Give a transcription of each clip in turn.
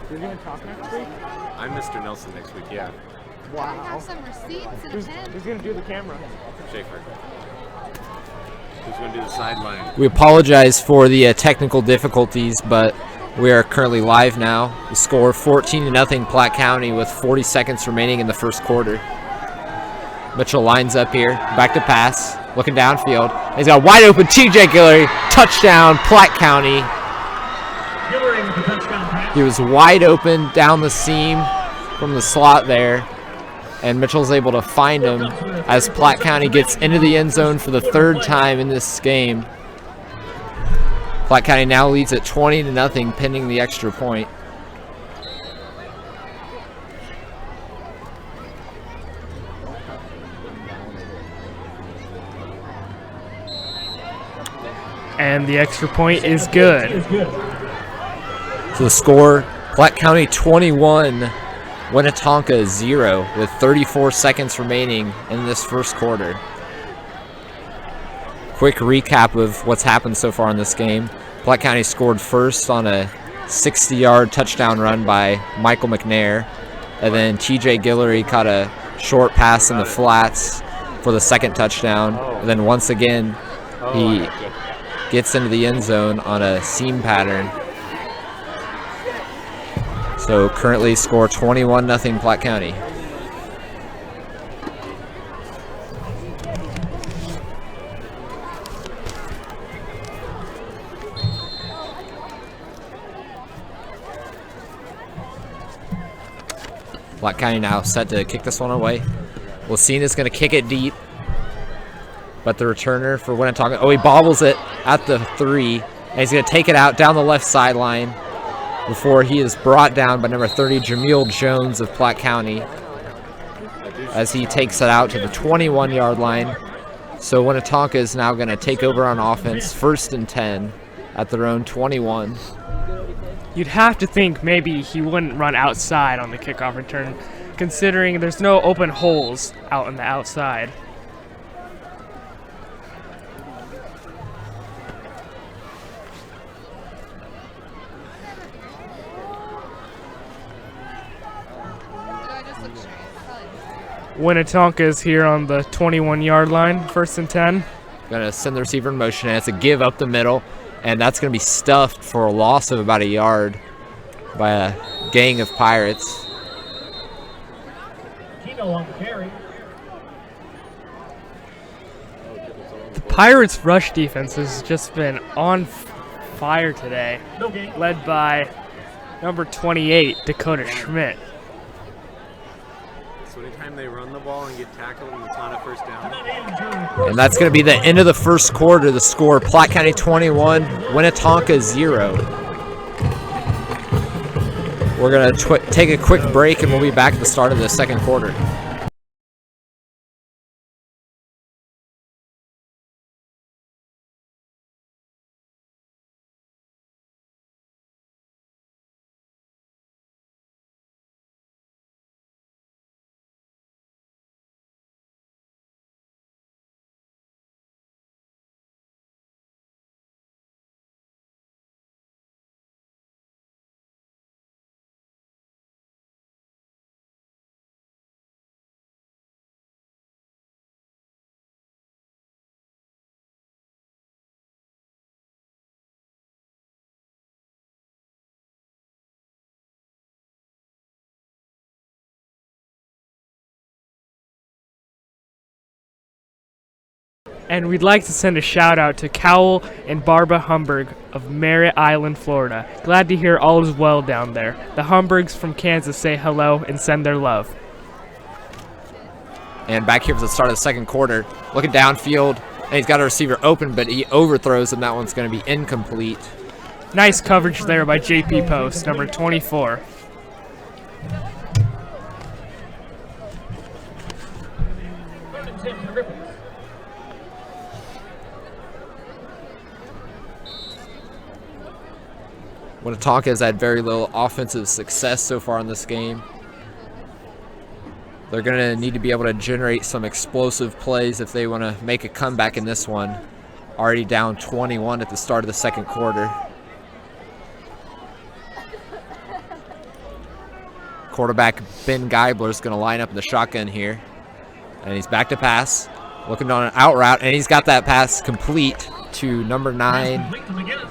You're going to talk next week? I'm Mr. Nelson next week, yeah. Wow. Have some receipts and a pen. Who's going to do the camera? Schaefer. Who's going to do the sideline? We apologize for the technical difficulties, but we are currently live now. The score 14-0 Platte County with 40 seconds remaining in the first quarter. Mitchell lines up here, back to pass, looking downfield. He's got a wide open TJ Guillory, touchdown Platte County. He was wide open down the seam from the slot there, and Mitchell's able to find him as Platte County gets into the end zone for the third time in this game. Platte County now leads at 20-0 pending the extra point. And the extra point is good. So the score, Platte County 21, Winnetonka 0 with 34 seconds remaining in this first quarter. Quick recap of what's happened so far in this game. Platte County scored first on a 60-yard touchdown run by Michael McNair, and then TJ Guillory caught a short pass in the flats for the second touchdown. And then once again, he gets into the end zone on a seam pattern. So currently score 21-0 Platte County. Platte County now set to kick this one away. Lucina's going to kick it deep, but the returner for Winnetonka, he bobbles it at the 3, and he's going to take it out down the left sideline before he is brought down by number 30, Jameel Jones of Platte County, as he takes it out to the 21-yard line. So Winnetonka is now going to take over on offense, 1st and 10 at their own 21. You'd have to think maybe he wouldn't run outside on the kickoff return, considering there's no open holes out on the outside. Winnetonka is here on the 21-yard line, 1st and 10. Going to send the receiver in motion, and it's a give up the middle, and that's going to be stuffed for a loss of about a yard by a gang of Pirates. The Pirates' rush defense has just been on fire today, led by number 28, Dakota Schmidt. So anytime they run the ball and get tackled and it's not a first down. And that's going to be the end of the first quarter. The score, Platte County 21, Winnetonka 0. We're going to take a quick break, and we'll be back at the start of the second quarter. And we'd like to send a shout out to Cowell and Barbara Humberg of Merritt Island, Florida. Glad to hear all is well down there. The Humbergs from Kansas say hello and send their love. And back here for the start of the second quarter, looking downfield, and he's got a receiver open, but he overthrows him. That one's going to be incomplete. Nice coverage there by JP Post, number 24. Winnetonka has had very little offensive success so far in this game. They're going to need to be able to generate some explosive plays if they want to make a comeback in this one. Already down 21 at the start of the second quarter. Quarterback Ben Geibler is going to line up in the shotgun here. And he's back to pass, looking on an out route, and he's got that pass complete to number 9,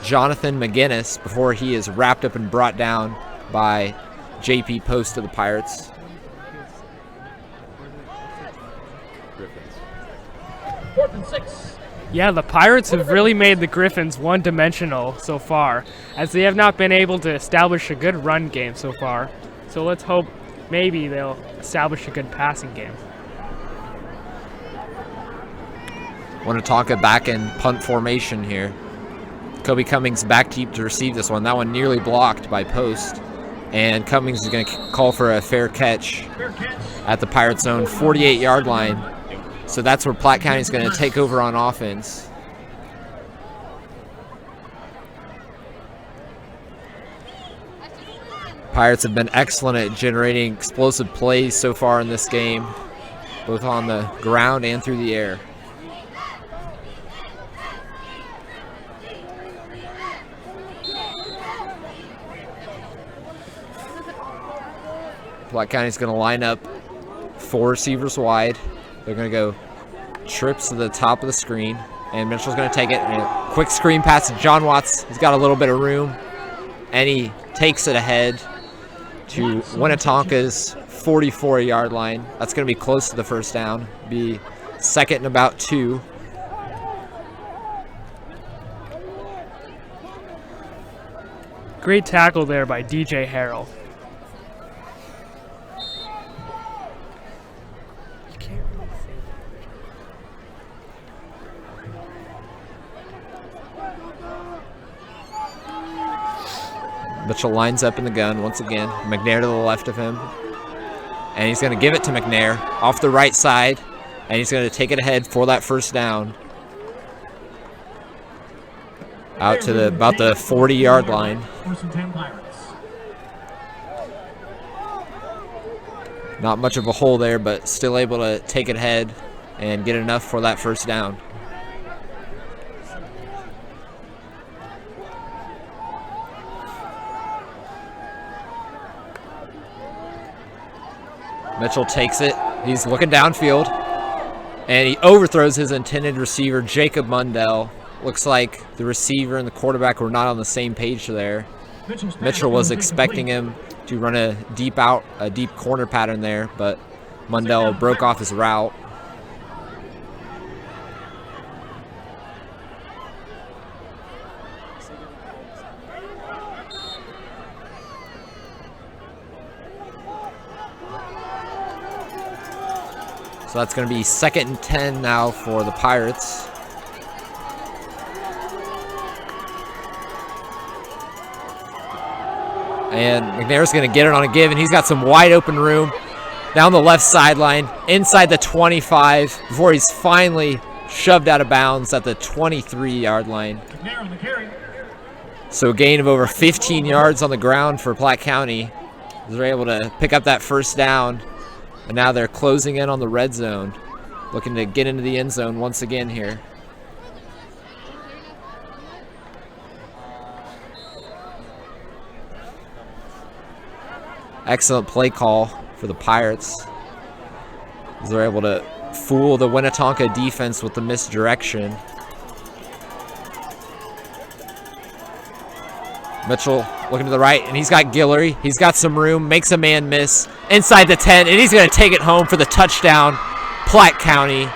Jonathan McGinnis, before he is wrapped up and brought down by JP Post of the Pirates. Yeah, the Pirates have really made the Griffins one-dimensional so far, as they have not been able to establish a good run game so far. So let's hope maybe they'll establish a good passing game. Winnetonka back in punt formation here. Kobe Cummings back deep to receive this one. That one nearly blocked by Post. And Cummings is going to call for a fair catch at the Pirates' own 48-yard line. So that's where Platte County is going to take over on offense. Pirates have been excellent at generating explosive plays so far in this game, both on the ground and through the air. Platte County's going to line up 4 receivers wide. They're going to go trips to the top of the screen, and Mitchell's going to take it. And a quick screen pass to John Watts. He's got a little bit of room, and he takes it ahead to Winnetonka's 44-yard line. That's going to be close to the first down. Be second and about 2. Great tackle there by DJ Harrell. Mitchell lines up in the gun once again. McNair to the left of him. And he's going to give it to McNair off the right side. And he's going to take it ahead for that first down. Out to about the 40-yard line. Not much of a hole there, but still able to take it ahead and get enough for that first down. Mitchell takes it. He's looking downfield, and he overthrows his intended receiver, Jacob Mundell. Looks like the receiver and the quarterback were not on the same page there. Mitchell was expecting him to run a deep corner pattern there, but Mundell broke off his route. So that's going to be 2nd and 10 now for the Pirates. And McNair's going to get it on a give, and he's got some wide open room down the left sideline, inside the 25, before he's finally shoved out of bounds at the 23-yard line. So a gain of over 15 yards on the ground for Platte County. They're able to pick up that first down. And now they're closing in on the red zone, looking to get into the end zone once again here. Excellent play call for the Pirates. They're able to fool the Winnetonka defense with the misdirection. Mitchell looking to the right, and he's got Guillory. He's got some room, makes a man miss inside the 10, and he's going to take it home for the touchdown. Platte County.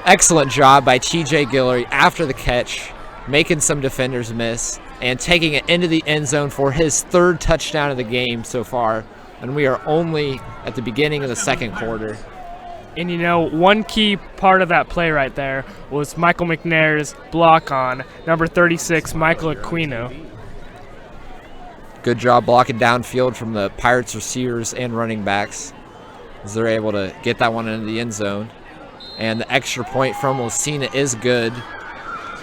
Excellent job by TJ Guillory after the catch, making some defenders miss, and taking it into the end zone for his 3rd touchdown of the game so far. And we are only at the beginning of the 2nd quarter. And you know, one key part of that play right there was Michael McNair's block on number 36, Michael Aquino. Good job blocking downfield from the Pirates receivers and running backs, as they're able to get that one into the end zone. And the extra point from Lucina is good.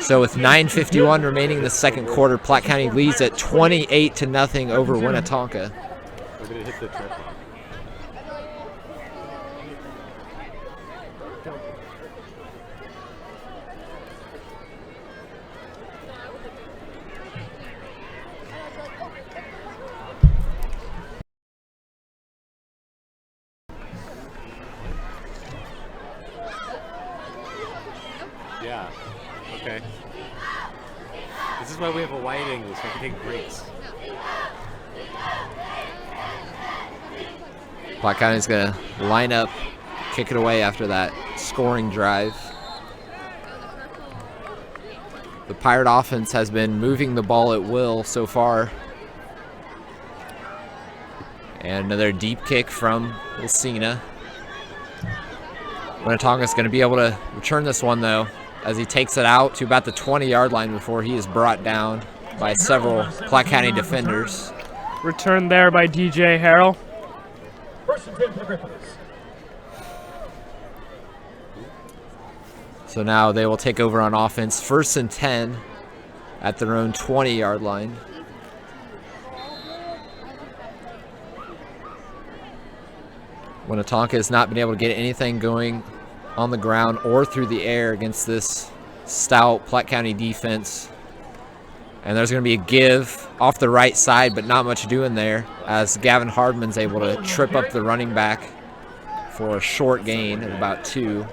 So with 9:51 remaining in the 2nd quarter, Platte County leads at 28-0 over Winnetonka. is why we have a wide angle, so I can take breaks. Platte County's going to line up, kick it away after that scoring drive. The Pirate offense has been moving the ball at will so far. And another deep kick from Lucina. Winnetonka's going to be able to return this one, though, as he takes it out to about the 20-yard line before he is brought down by several Platte County defenders. Returned there by DJ Harrell. So now they will take over on offense. 1st and 10 at their own 20-yard line. Winnetonka has not been able to get anything going on the ground or through the air against this stout Platte County defense. And there's going to be a give off the right side, but not much doing there, as Gavin Hardman's able to trip up the running back for a short gain of about 2.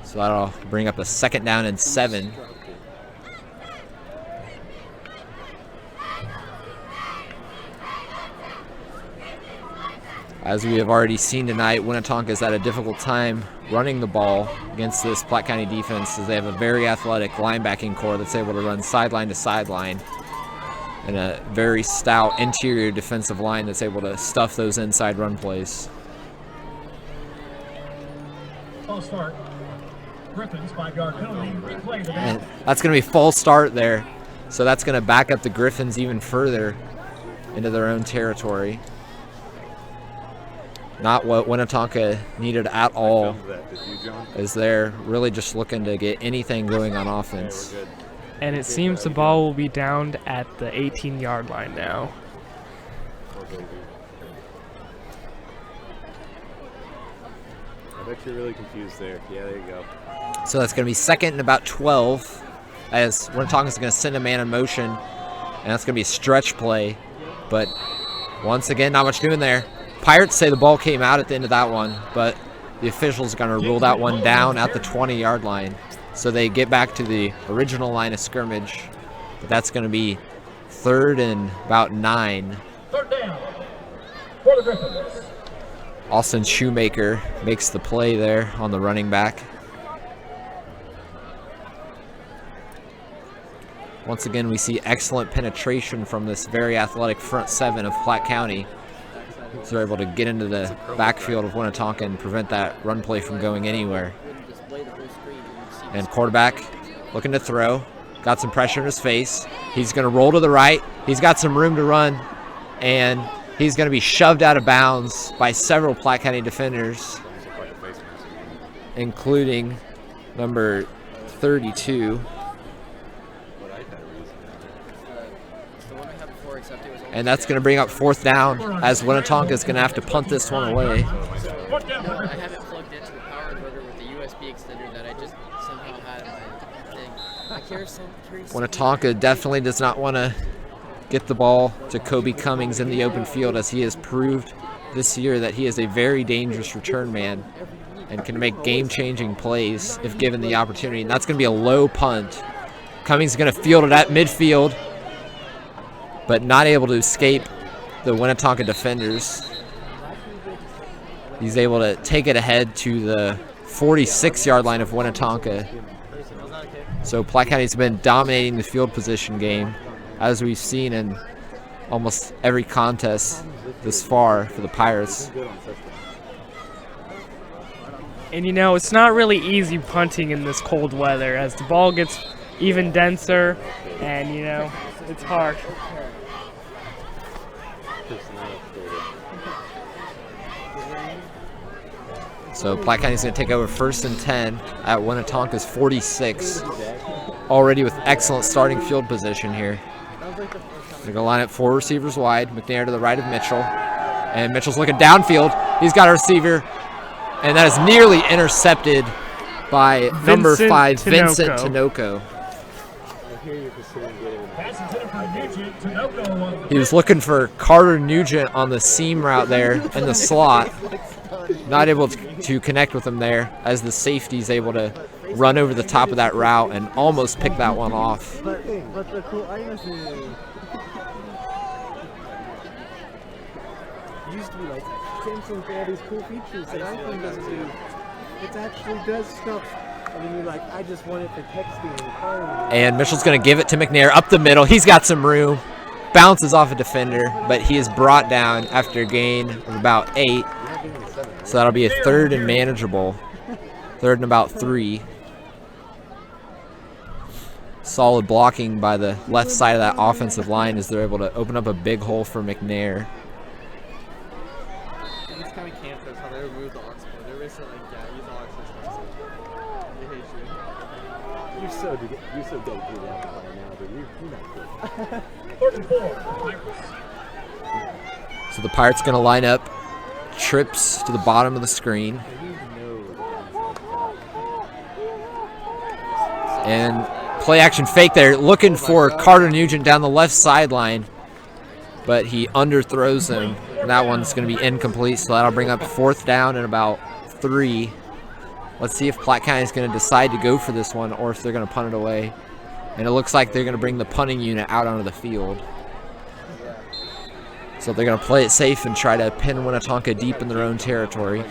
So that'll bring up a 2nd down and 7. As we have already seen tonight, Winnetonka has had a difficult time running the ball against this Platte County defense, as they have a very athletic linebacking core that's able to run sideline to sideline, and a very stout interior defensive line that's able to stuff those inside run plays. False start. Griffins 5-yard penalty. Replay the And that's going to be false start there, so that's going to back up the Griffins even further into their own territory. Not what Winnetonka needed at all, as they're really just looking to get anything going on offense. And it seems the ball will be downed at the 18-yard line now. I bet you're really confused there. Yeah, there you go. So that's going to be 2nd and about 12, as Winnetonka's going to send a man in motion, and that's going to be a stretch play. But once again, not much doing there. Pirates say the ball came out at the end of that one, but the officials are going to rule that one down at the 20-yard line. So they get back to the original line of scrimmage. But that's going to be 3rd and about 9. 3rd down for the Griffins. Austin Shoemaker makes the play there on the running back. Once again, we see excellent penetration from this very athletic front 7 of Platte County. So they're able to get into the backfield of Winnetonka and prevent that run play from going anywhere. And quarterback looking to throw. Got some pressure in his face. He's going to roll to the right. He's got some room to run. And he's going to be shoved out of bounds by several Platte County defenders, including number 32. And that's going to bring up 4th down, as Winnetonka is going to have to punt this one away. I haven't plugged into the power inverter with the USB extender that I just somehow had in my thing. Winnetonka definitely does not want to get the ball to Kobe Cummings in the open field, as he has proved this year that he is a very dangerous return man and can make game-changing plays if given the opportunity. And that's going to be a low punt. Cummings is going to field it at midfield, but not able to escape the Winnetonka defenders. He's able to take it ahead to the 46-yard line of Winnetonka. So Platte County's been dominating the field position game, as we've seen in almost every contest this far for the Pirates. And you know, it's not really easy punting in this cold weather, as the ball gets even denser, and you know, it's hard. So Platte County's going to take over 1st and 10 at Winnetonka's 46. Already with excellent starting field position here. They're going to line up 4 receivers wide. McNair to the right of Mitchell. And Mitchell's looking downfield. He's got a receiver. And that is nearly intercepted by number 5, Vincent Tinoco. He was looking for Carter Nugent on the seam route there in the slot. Not able to connect with him there, as the safety's able to run over the top of that route and almost pick that one off. But the cool items used to be like Samsung for all these cool features that iPhone doesn't do. It actually does stuff. I mean, you're like, I just want it for texting and calling. And Mitchell's going to give it to McNair up the middle. He's got some room. Bounces off a defender, but he is brought down after a gain of about 8. So that'll be a 3rd and manageable. 3rd and about 3. Solid blocking by the left side of that offensive line as they're able to open up a big hole for McNair. It's kind of camp how they removed the aux port. They're basically like, yeah, use aux expensive. They hate you. You're so dedicated to that now, but you're not good. 3rd and 4. So the Pirates going to line up. Trips to the bottom of the screen. And play action fake there, looking for Carter Nugent down the left sideline, but he underthrows him. That one's going to be incomplete, so that'll bring up 4th down and about 3. Let's see if Platte County is going to decide to go for this one or if they're going to punt it away. And it looks like they're going to bring the punting unit out onto the field. So they're going to play it safe and try to pin Winnetonka deep in their own territory.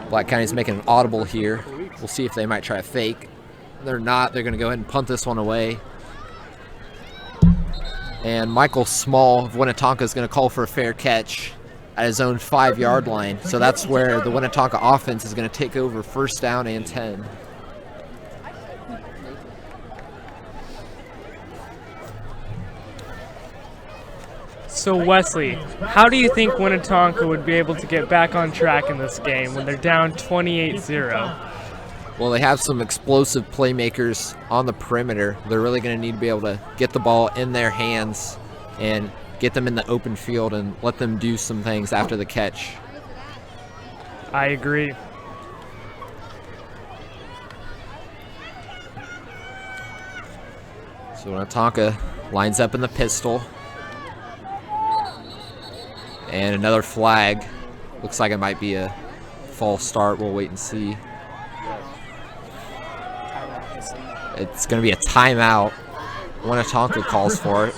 Platte County's making an audible here. We'll see if they might try a fake. They're not. They're going to go ahead and punt this one away. And Michael Small of Winnetonka is going to call for a fair catch at his own 5-yard line. So that's where the Winnetonka offense is going to take over 1st down and 10. So Wesley, how do you think Winnetonka would be able to get back on track in this game when they're down 28-0? Well, they have some explosive playmakers on the perimeter. They're really going to need to be able to get the ball in their hands and get them in the open field and let them do some things after the catch. I agree. So Winnetonka lines up in the pistol. And another flag. Looks like it might be a false start. We'll wait and see. It's going to be a timeout. Winnetonka calls for it.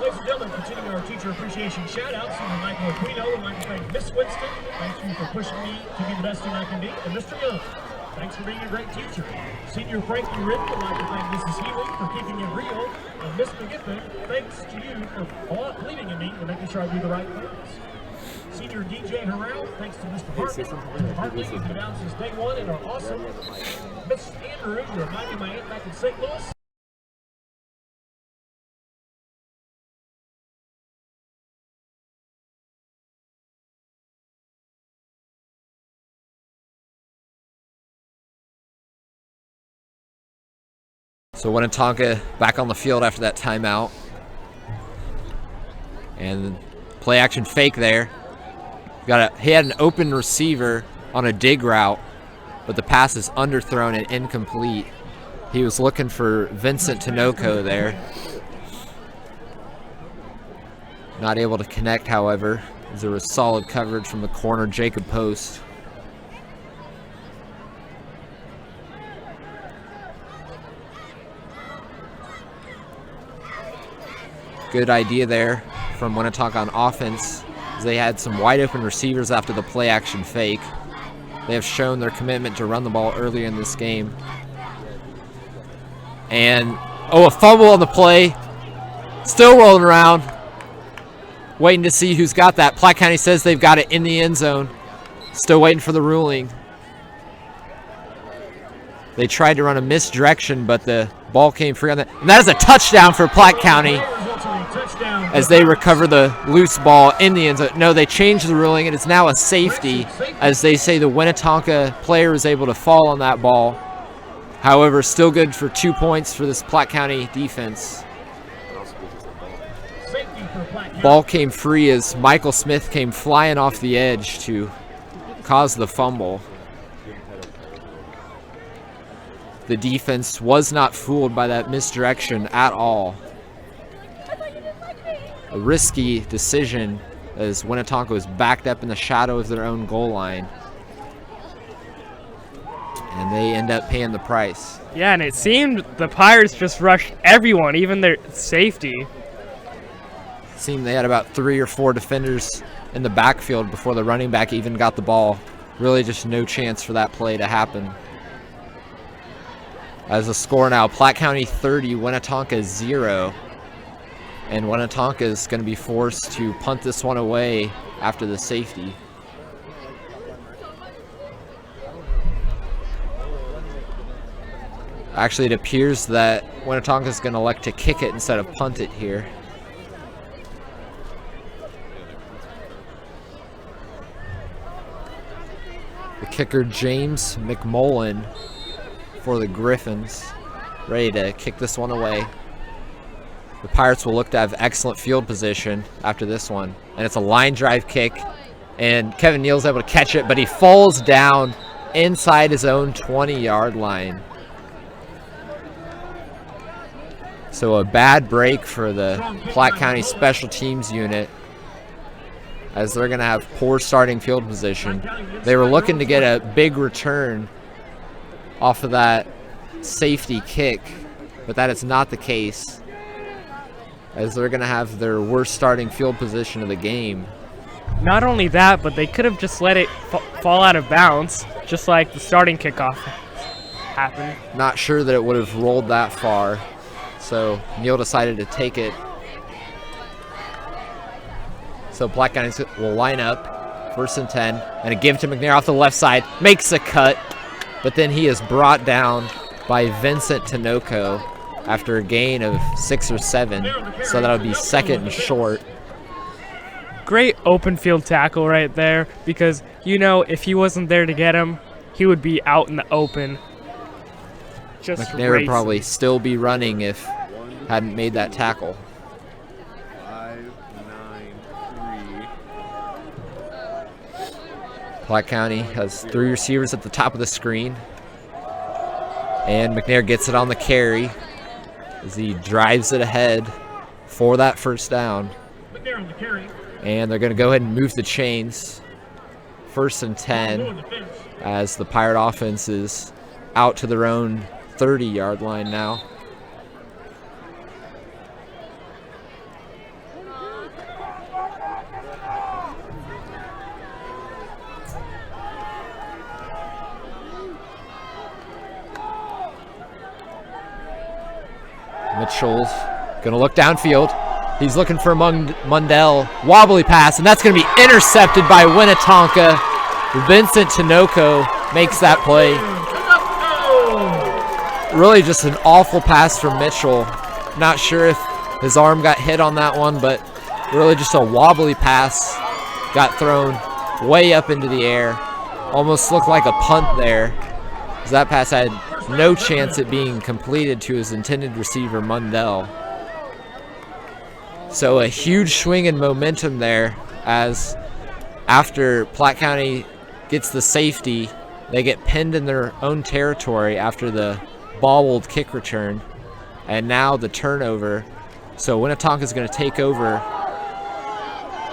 Ladies and gentlemen, continuing our teacher appreciation shout-outs to Michael Aquino. I'd like to thank Miss Winston. Thank you for pushing me to be the best thing I can be. And Mr. Young, thanks for being a great teacher. Senior Frankie Ridden would like to thank Mrs. Healy for keeping it real. And Miss McGiffin, thanks to you for believing in me and making sure I do the right things. Senior DJ Harrell, thanks to Mr. Hartley. Mr. Hartley has been out since day one and are awesome. Miss Andrew, you remind me of my aunt back in St. Louis. So Winnetonka back on the field after that timeout. And play action fake there. He had an open receiver on a dig route, but the pass is underthrown and incomplete. He was looking for Vincent Tinoco there. Not able to connect, however, as there was solid coverage from the corner, Jacob Post. Good idea there from Winnetonka on offense. They had some wide open receivers after the play action fake. They have shown their commitment to run the ball earlier in this game. And, a fumble on the play. Still rolling around. Waiting to see who's got that. Platte County says they've got it in the end zone. Still waiting for the ruling. They tried to run a misdirection, but the ball came free on that. And that is a touchdown for Platte County as they recover the loose ball in the end zone. No, they changed the ruling. It is now a safety, as they say the Winnetonka player was able to fall on that ball. However, still good for 2 points for this Platte County defense. Ball came free as Michael Smith came flying off the edge to caused the fumble. The defense was not fooled by that misdirection at all. A risky decision as Winnetonka was backed up in the shadow of their own goal line. And they end up paying the price. Yeah, and it seemed the Pirates just rushed everyone, even their safety. Seemed they had about 3 or 4 defenders in the backfield before the running back even got the ball. Really just no chance for that play to happen. As a score now, Platte County 30, Winnetonka 0. And Winnetonka is going to be forced to punt this one away after the safety. Actually, it appears that Winnetonka is going to elect to kick it instead of punt it here. The kicker, James McMullen, for the Griffins, ready to kick this one away. The Pirates will look to have excellent field position after this one. And it's a line drive kick. And Kevin Neal's able to catch it, but he falls down inside his own 20-yard line. So a bad break for the Platte County Special Teams unit, as they're going to have poor starting field position. They were looking to get a big return off of that safety kick, but that is not the case, as they're going to have their worst starting field position of the game. Not only that, but they could have just let it fall out of bounds, just like the starting kickoff happened. Not sure that it would have rolled that far, so Neal decided to take it. So Platte County will line up, 1st and 10, and a give to McNair off the left side, makes a cut, but then he is brought down by Vincent Tinoco after a gain of 6 or 7, so that'll be 2nd and short. Great open field tackle right there, because, you know, if he wasn't there to get him, he would be out in the open. Just McNair would probably still be running if hadn't made that tackle. 5-9-3. Platte County has 3 receivers at the top of the screen. And McNair gets it on the carry as he drives it ahead for that 1st down. And they're going to go ahead and move the chains. 1st and 10 as the Pirate offense is out to their own 30-yard line now. Mitchell's gonna look downfield. He's looking for Mundell. Wobbly pass, and that's gonna be intercepted by Winnetonka. Vincent Tinoco makes that play. Really just an awful pass from Mitchell. Not sure if his arm got hit on that one, but really just a wobbly pass. Got thrown way up into the air. Almost looked like a punt there, as that pass had no chance at being completed to his intended receiver, Mundell. So a huge swing in momentum there, as after Platte County gets the safety, they get pinned in their own territory after the bobbled kick return, and now the turnover. So Winnetonka is going to take over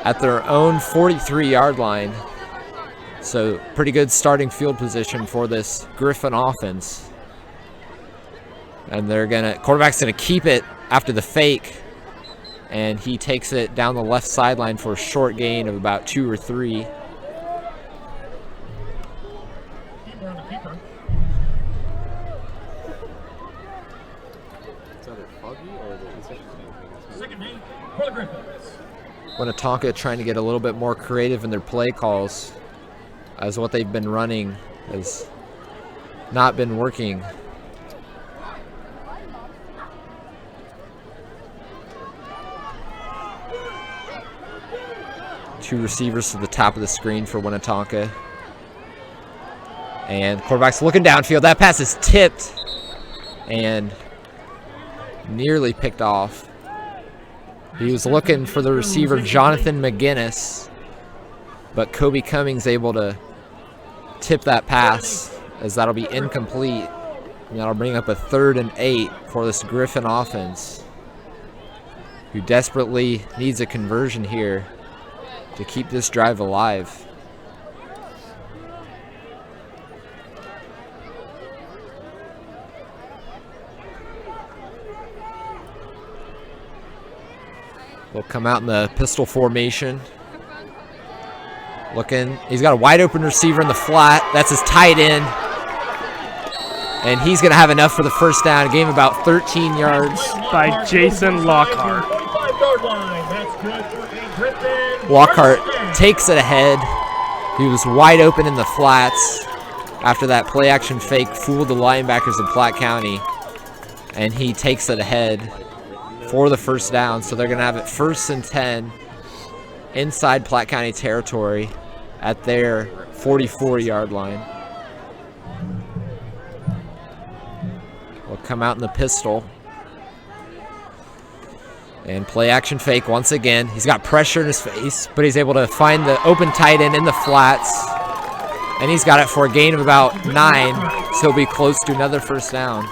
at their own 43-yard line. So pretty good starting field position for this Griffin offense. And quarterback's gonna keep it after the fake, and he takes it down the left sideline for a short gain of about 2 or 3. Winnetonka trying to get a little bit more creative in their play calls, as what they've been running has not been working. Two receivers to the top of the screen for Winnetonka. And quarterback's looking downfield. That pass is tipped and nearly picked off. He was looking for the receiver, Jonathan McGinnis, but Kobe Cummings able to tip that pass, as that'll be incomplete. And that'll bring up a 3rd and 8 for this Griffin offense, who desperately needs a conversion here to keep this drive alive. They'll come out in the pistol formation. Looking, he's got a wide open receiver in the flat. That's his tight end. And he's going to have enough for the first down. A game about 13 yards. By Jason Lockhart. Lockhart takes it ahead. He was wide open in the flats after that play action fake fooled the linebackers of Platte County. And he takes it ahead for the first down. So they're going to have it 1st and 10 inside Platte County territory at their 44-yard line. Will come out in the pistol. And play action fake once again. He's got pressure in his face, but he's able to find the open tight end in the flats. And he's got it for a gain of about 9, so he'll be close to another first down.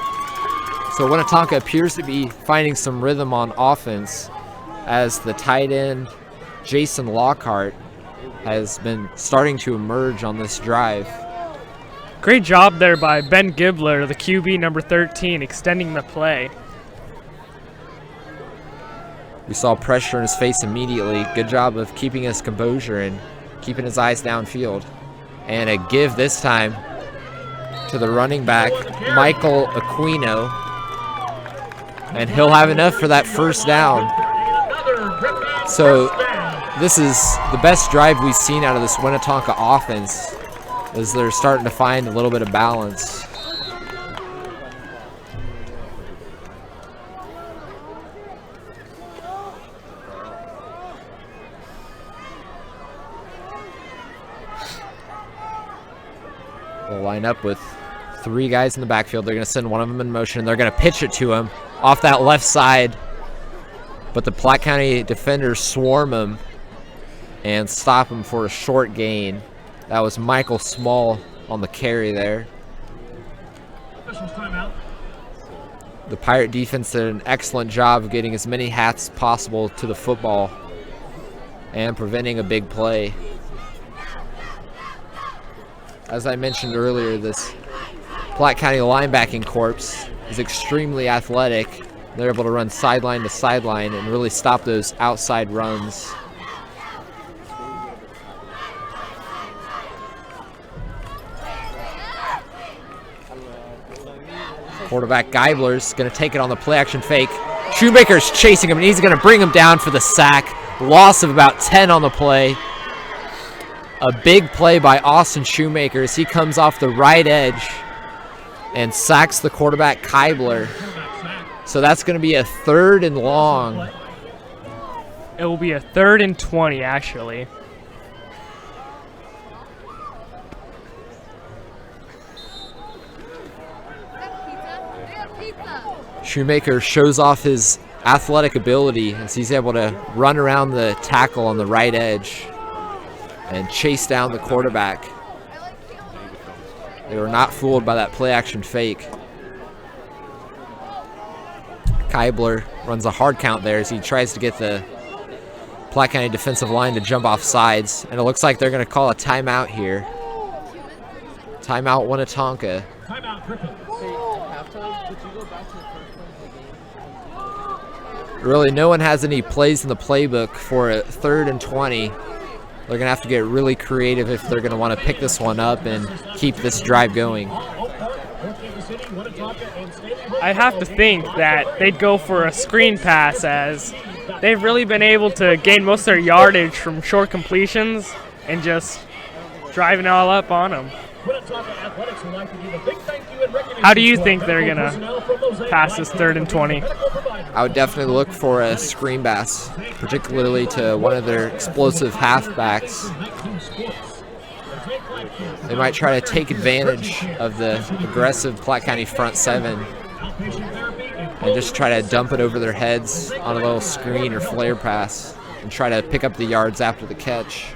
So Winnetonka appears to be finding some rhythm on offense, as the tight end, Jason Lockhart, has been starting to emerge on this drive. Great job there by Ben Gibler, the QB number 13, extending the play. We saw pressure in his face immediately. Good job of keeping his composure and keeping his eyes downfield. And a give this time to the running back, Michael Aquino. And he'll have enough for that first down. So this is the best drive we've seen out of this Winnetonka offense, as they're starting to find a little bit of balance. They'll line up with 3 guys in the backfield. They're going to send one of them in motion. They're going to pitch it to him off that left side. But the Platte County defenders swarm him and stop him for a short gain. That was Michael Small on the carry there. The Pirate defense did an excellent job of getting as many hats possible to the football and preventing a big play. As I mentioned earlier, this Platte County linebacking corps is extremely athletic. They're able to run sideline to sideline and really stop those outside runs. Quarterback Geibler's going to take it on the play action fake. Shoemaker's chasing him, and he's going to bring him down for the sack. Loss of about 10 on the play. A big play by Austin Shoemaker as he comes off the right edge and sacks the quarterback Geibler. So that's going to be a 3rd and long. It will be a 3rd and 20, actually. Shoemaker shows off his athletic ability as he's able to run around the tackle on the right edge and chase down the quarterback. They were not fooled by that play action fake. Geibler runs a hard count there as he tries to get the Platte County defensive line to jump off sides. And it looks like they're going to call a timeout here. Timeout Winnetonka. Timeout Griffin. Really, no one has any plays in the playbook for a 3rd and 20. They're going to have to get really creative if they're going to want to pick this one up and keep this drive going. I'd have to think that they'd go for a screen pass, as they've really been able to gain most of their yardage from short completions and just driving it all up on them. How do you think they're going to pass this 3rd and 20? I would definitely look for a screen pass, particularly to one of their explosive halfbacks. They might try to take advantage of the aggressive Platte County front 7 and just try to dump it over their heads on a little screen or flare pass and try to pick up the yards after the catch.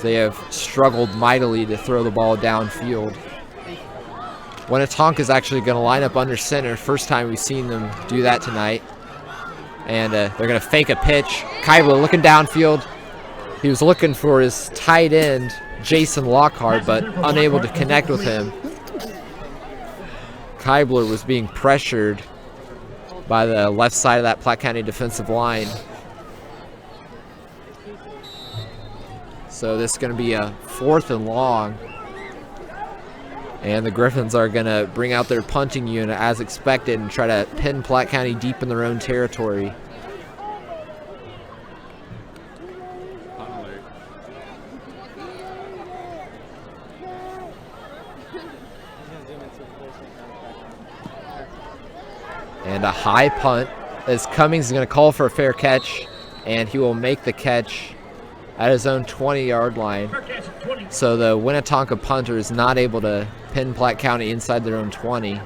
They have struggled mightily to throw the ball downfield. Winnetonka is actually going to line up under center. First time we've seen them do that tonight. And they're going to fake a pitch. Kybler looking downfield. He was looking for his tight end, Jason Lockhart, but unable to connect with him. Kybler was being pressured by the left side of that Platte County defensive line. So this is going to be a 4th and long. And the Griffins are going to bring out their punting unit as expected and try to pin Platte County deep in their own territory. And a high punt as Cummings is going to call for a fair catch, and he will make the catch at his own 20-yard line. So the Winnetonka punter is not able to pin Platte County inside their own 20. The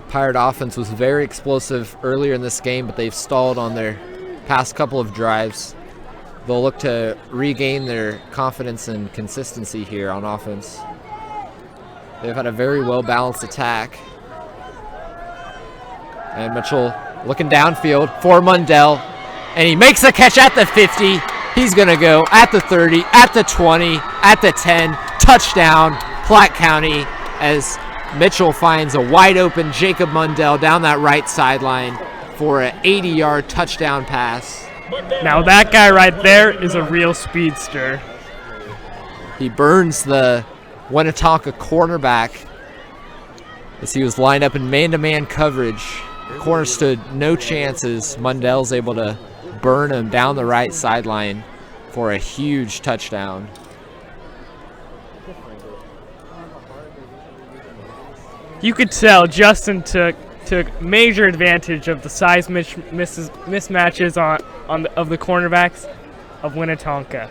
Pirate offense was very explosive earlier in this game, but they've stalled on their past couple of drives. They'll look to regain their confidence and consistency here on offense. They've had a very well-balanced attack. And Mitchell looking downfield for Mundell. And he makes a catch at the 50. He's going to go at the 30, at the 20, at the 10. Touchdown, Platte County, as Mitchell finds a wide-open Jacob Mundell down that right sideline for an 80-yard touchdown pass. Now that guy right there is a real speedster. He burns the Winnetonka cornerback as he was lined up in man-to-man coverage. The corner stood no chances. Mundell's able to burn him down the right sideline for a huge touchdown. You could tell Justin took major advantage of the size mismatches of the cornerbacks of Winnetonka.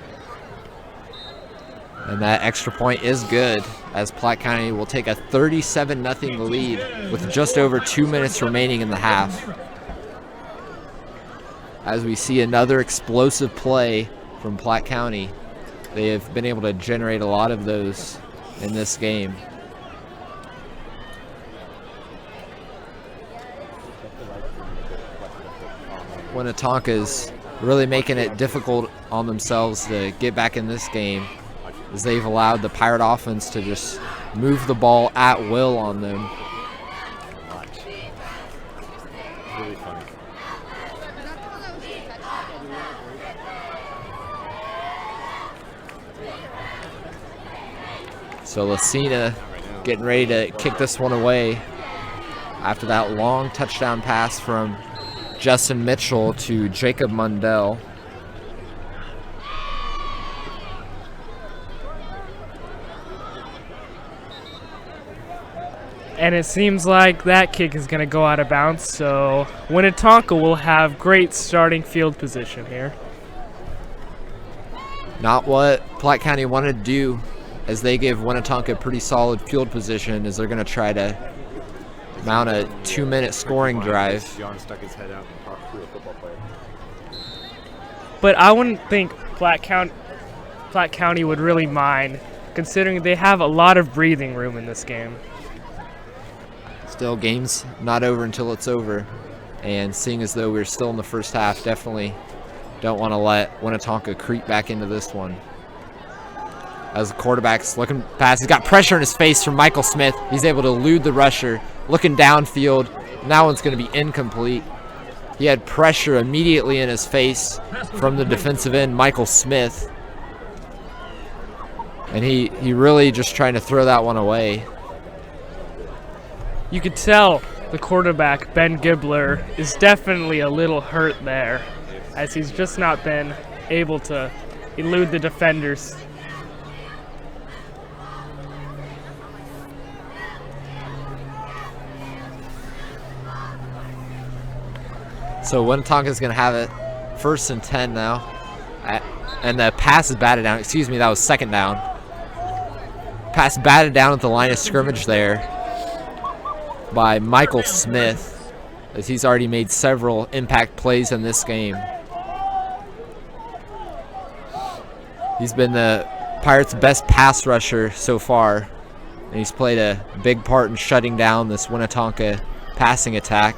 And that extra point is good, as Platte County will take a 37-0 lead with just over 2 minutes remaining in the half. As we see another explosive play from Platte County, they have been able to generate a lot of those in this game. Winnetonka's really making it difficult on themselves to get back in this game, as they've allowed the Pirate offense to just move the ball at will on them. Really funny. So Lucina getting ready to kick this one away after that long touchdown pass from Justin Mitchell to Jacob Mundell. And it seems like that kick is going to go out of bounds, so Winnetonka will have great starting field position here. Not what Platte County wanted to do, as they gave Winnetonka pretty solid field position, as they're going to try to mount a 2-minute scoring drive. John stuck his head out and talked to a football player. But I wouldn't think Platte County would really mind, considering they have a lot of breathing room in this game. Still, game's not over until it's over. And seeing as though we're still in the first half, definitely don't want to let Winnetonka creep back into this one. As the quarterback's looking past, he's got pressure in his face from Michael Smith. He's able to elude the rusher, looking downfield. And that one's going to be incomplete. He had pressure immediately in his face from the defensive end, Michael Smith. And he really just trying to throw that one away. You could tell the quarterback, Ben Gibbler, is definitely a little hurt there, as he's just not been able to elude the defenders. So Winnetonka is going to have it 1st and 10 now. And the pass is batted down. Excuse me, that was 2nd down. Pass batted down at the line of scrimmage there. by Michael Smith, as he's already made several impact plays in this game. He's been the Pirates' best pass rusher so far, and he's played a big part in shutting down this Winnetonka passing attack.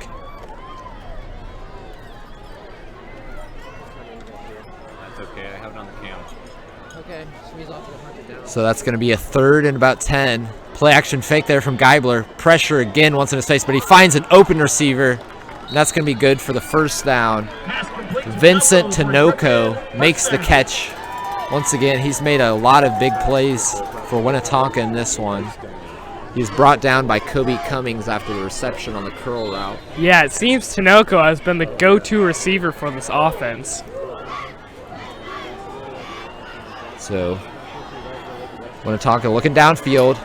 That's okay. I have it on the cam. Okay, squeeze off and hunt it down. So that's going to be a 3rd and about 10. Play action fake there from Geibler. Pressure again once in his face, but he finds an open receiver, and that's going to be good for the 1st down. Vincent Tinoco makes the catch. Once again, he's made a lot of big plays for Winnetonka in this one. He was brought down by Kobe Cummings after the reception on the curl route. Yeah, it seems Tinoco has been the go-to receiver for this offense. So Winnetonka looking downfield,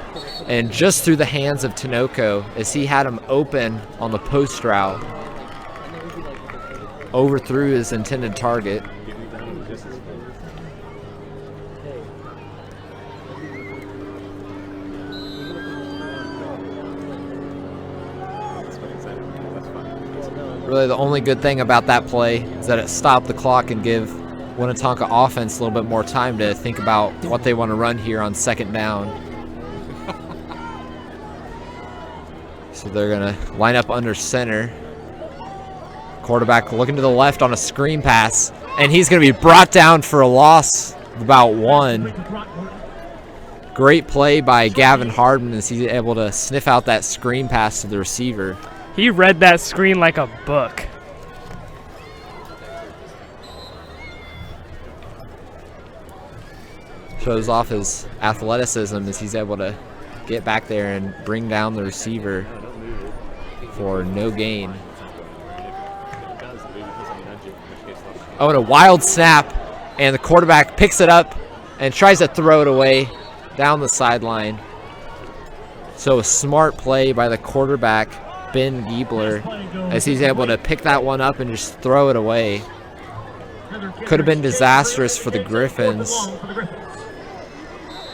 and just through the hands of Tinoco as he had him open on the post route. Overthrew his intended target. Really the only good thing about that play is that it stopped the clock and give Winnetonka offense a little bit more time to think about what they want to run here on 2nd down. So they're going to line up under center. Quarterback looking to the left on a screen pass, and he's going to be brought down for a loss of about 1. Great play by Gavin Hardman as he's able to sniff out that screen pass to the receiver. He read that screen like a book. Shows off his athleticism as he's able to get back there and bring down the receiver for no gain. Oh, and a wild snap, and the quarterback picks it up and tries to throw it away down the sideline. So a smart play by the quarterback, Ben Giebler, as he's able to pick that one up and just throw it away. Could have been disastrous for the Griffins.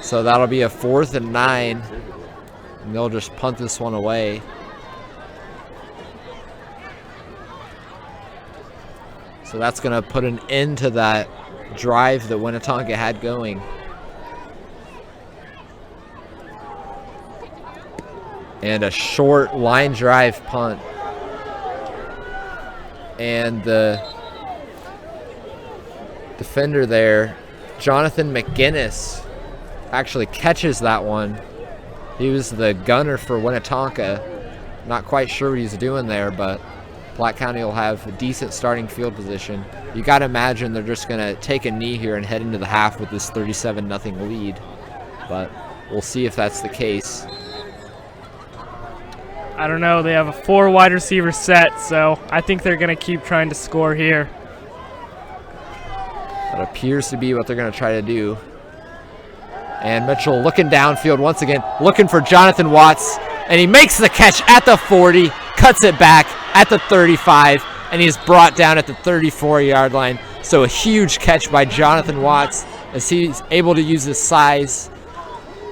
So that'll be a 4th and 9, and they'll just punt this one away. So that's going to put an end to that drive that Winnetonka had going. And a short line drive punt. And the defender there, Jonathan McGinnis, actually catches that one. He was the gunner for Winnetonka. Not quite sure what he's doing there, but Platte County will have a decent starting field position. You got to imagine they're just going to take a knee here and head into the half with this 37-0 lead. But we'll see if that's the case. I don't know. They have a 4 wide receiver set, so I think they're going to keep trying to score here. That appears to be what they're going to try to do. And Mitchell looking downfield once again, looking for Jonathan Watts, and he makes the catch at the 40, cuts it back at the 35, and he's brought down at the 34-yard line. So a huge catch by Jonathan Watts as he's able to use his size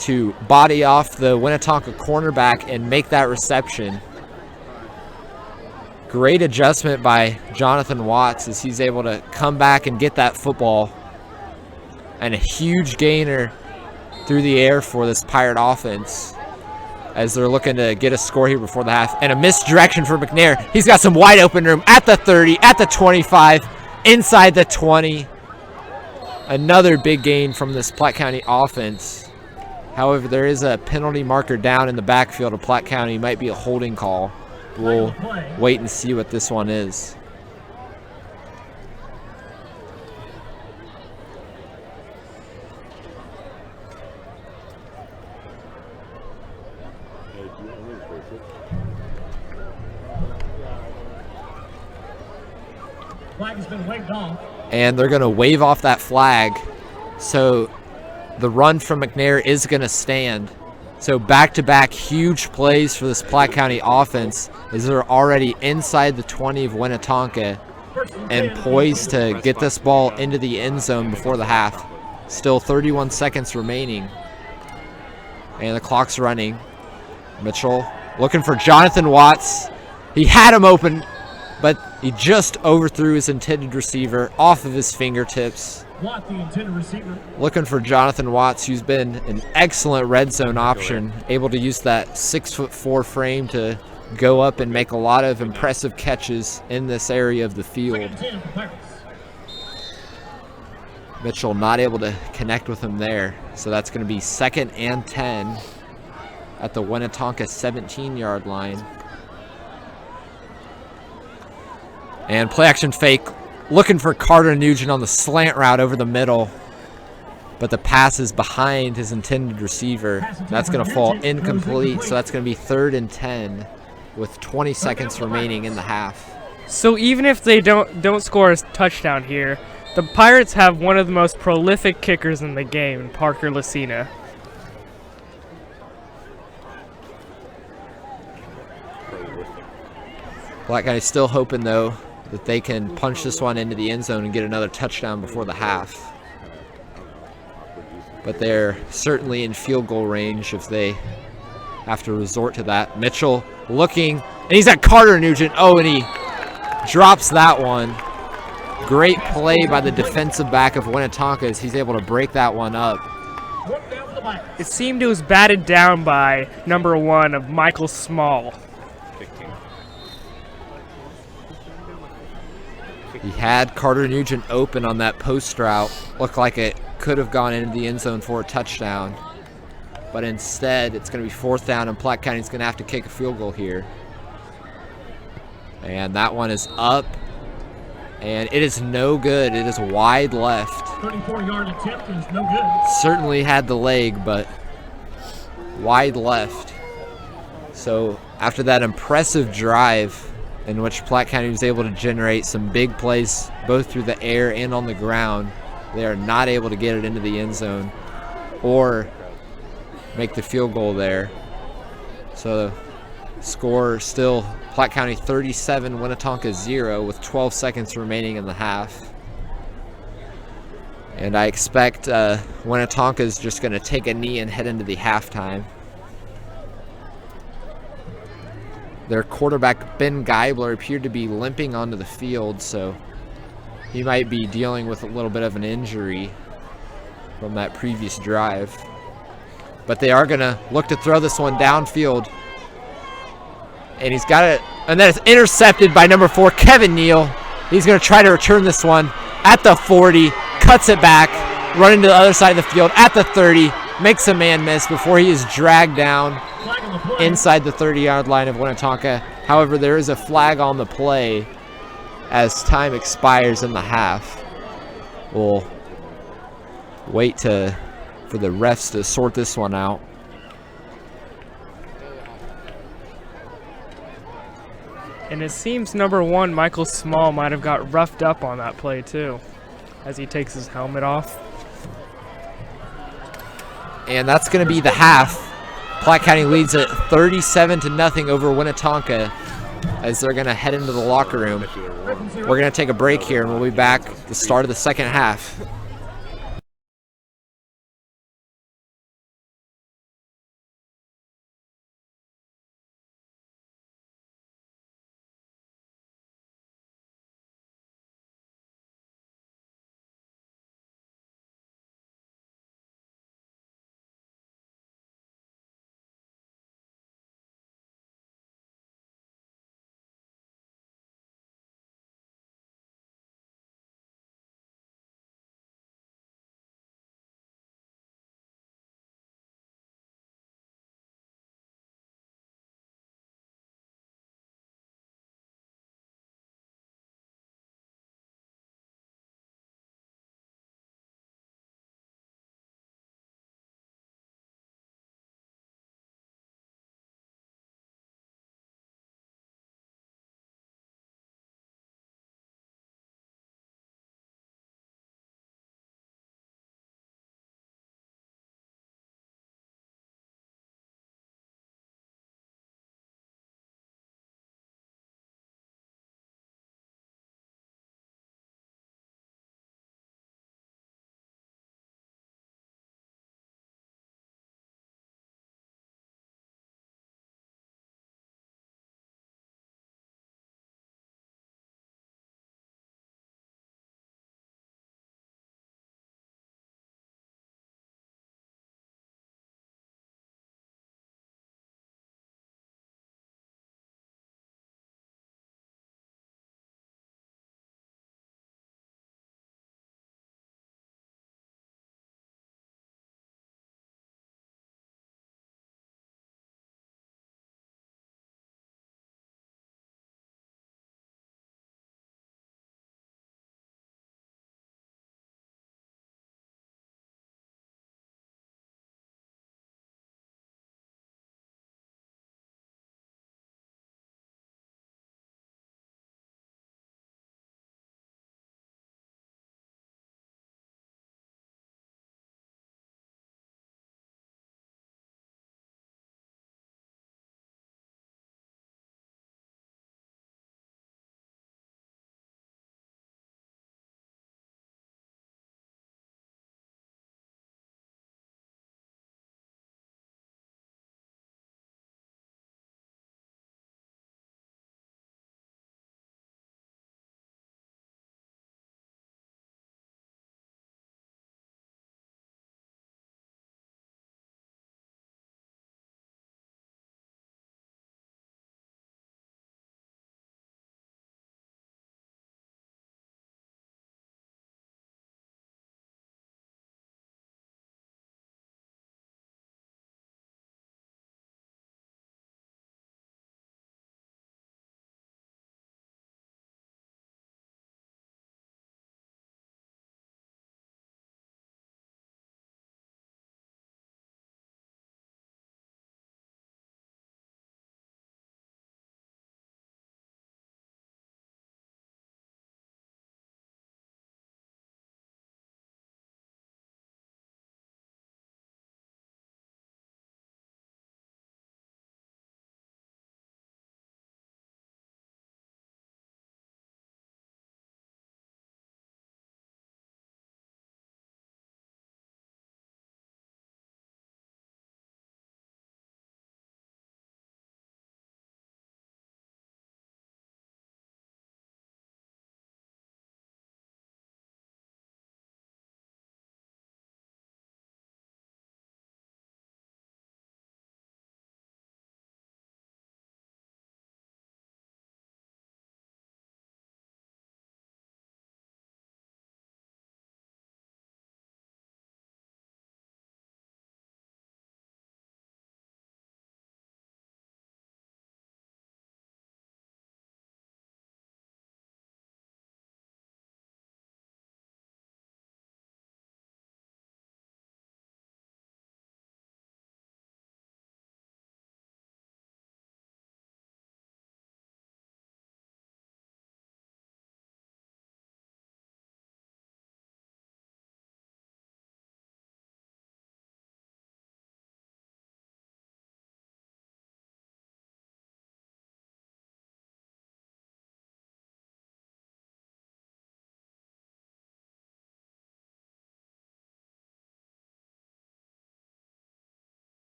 to body off the Winnetonka cornerback and make that reception. Great adjustment by Jonathan Watts as he's able to come back and get that football. And a huge gainer through the air for this Pirate offense as they're looking to get a score here before the half. And a misdirection for McNair. He's got some wide open room at the 30, at the 25, inside the 20. Another big gain from this Platte County offense. However, there is a penalty marker down in the backfield of Platte County. Might be a holding call. We'll wait and see what this one is. Flag has been waved off. And they're going to wave off that flag. So the run from McNair is going to stand. So back-to-back huge plays for this Platte County offense as they're already inside the 20 of Winnetonka and poised to get this ball into the end zone before the half. Still 31 seconds remaining. And the clock's running. Mitchell Looking for Jonathan Watts. He had him open, but he just overthrew his intended receiver off of his fingertips. Watt, the intended receiver. Looking for Jonathan Watts, who's been an excellent red zone option, able to use that 6'4" frame to go up and make a lot of impressive catches in this area of the field. 2nd and 10 for Pirates. Mitchell not able to connect with him there, so that's going to be 2nd and 10 at the Winnetonka 17-yard line. And play action fake, looking for Carter Nugent on the slant route over the middle, but the pass is behind his intended receiver. That's going to fall incomplete, so that's going to be 3rd and 10 with 20 seconds remaining in the half. So even if they don't score a touchdown here, the Pirates have one of the most prolific kickers in the game, Parker Lucina. Black Guy still hoping, though, that they can punch this one into the end zone and get another touchdown before the half. But they're certainly in field goal range if they have to resort to that. Mitchell looking, and he's at Carter Nugent. Oh, and he drops that one. Great play by the defensive back of Winnetonka as he's able to break that one up. It seemed it was batted down by number 1 of Michael Small. He had Carter Nugent open on that post route. Looked like it could have gone into the end zone for a touchdown. But instead, it's going to be 4th down, and Platte County's going to have to kick a field goal here. And that one is up. And it is no good. It is wide left. 34-yard attempt is no good. Certainly had the leg, but wide left. So after that impressive drive in which Platte County was able to generate some big plays both through the air and on the ground, they are not able to get it into the end zone or make the field goal there. So the score still Platte County 37, Winnetonka 0 with 12 seconds remaining in the half. And I expect Winnetonka is just going to take a knee and head into the halftime. Their quarterback, Ben Geibler, appeared to be limping onto the field, so he might be dealing with a little bit of an injury from that previous drive. But they are going to look to throw this one downfield. And he's got it, and then it's intercepted by number 4, Kevin Neal. He's going to try to return this one at the 40, cuts it back, running to the other side of the field at the 30, makes a man miss before he is dragged down inside the 30-yard line of Winnetonka. However, there is a flag on the play as time expires in the half. We'll wait for the refs to sort this one out. And it seems number 1, Michael Small, might have got roughed up on that play too, as he takes his helmet off. And that's going to be the half. Platte County leads it 37-0 over Winnetonka as they're going to head into the locker room. We're going to take a break here, and we'll be back at the start of the second half.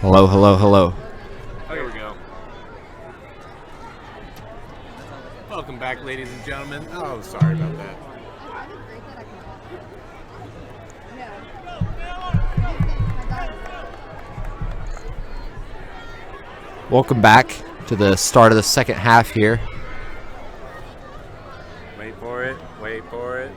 Hello, hello, hello. There we go. Welcome back, ladies and gentlemen. Oh, sorry about that. Welcome back to the start of the second half here. Wait for it. Wait for it.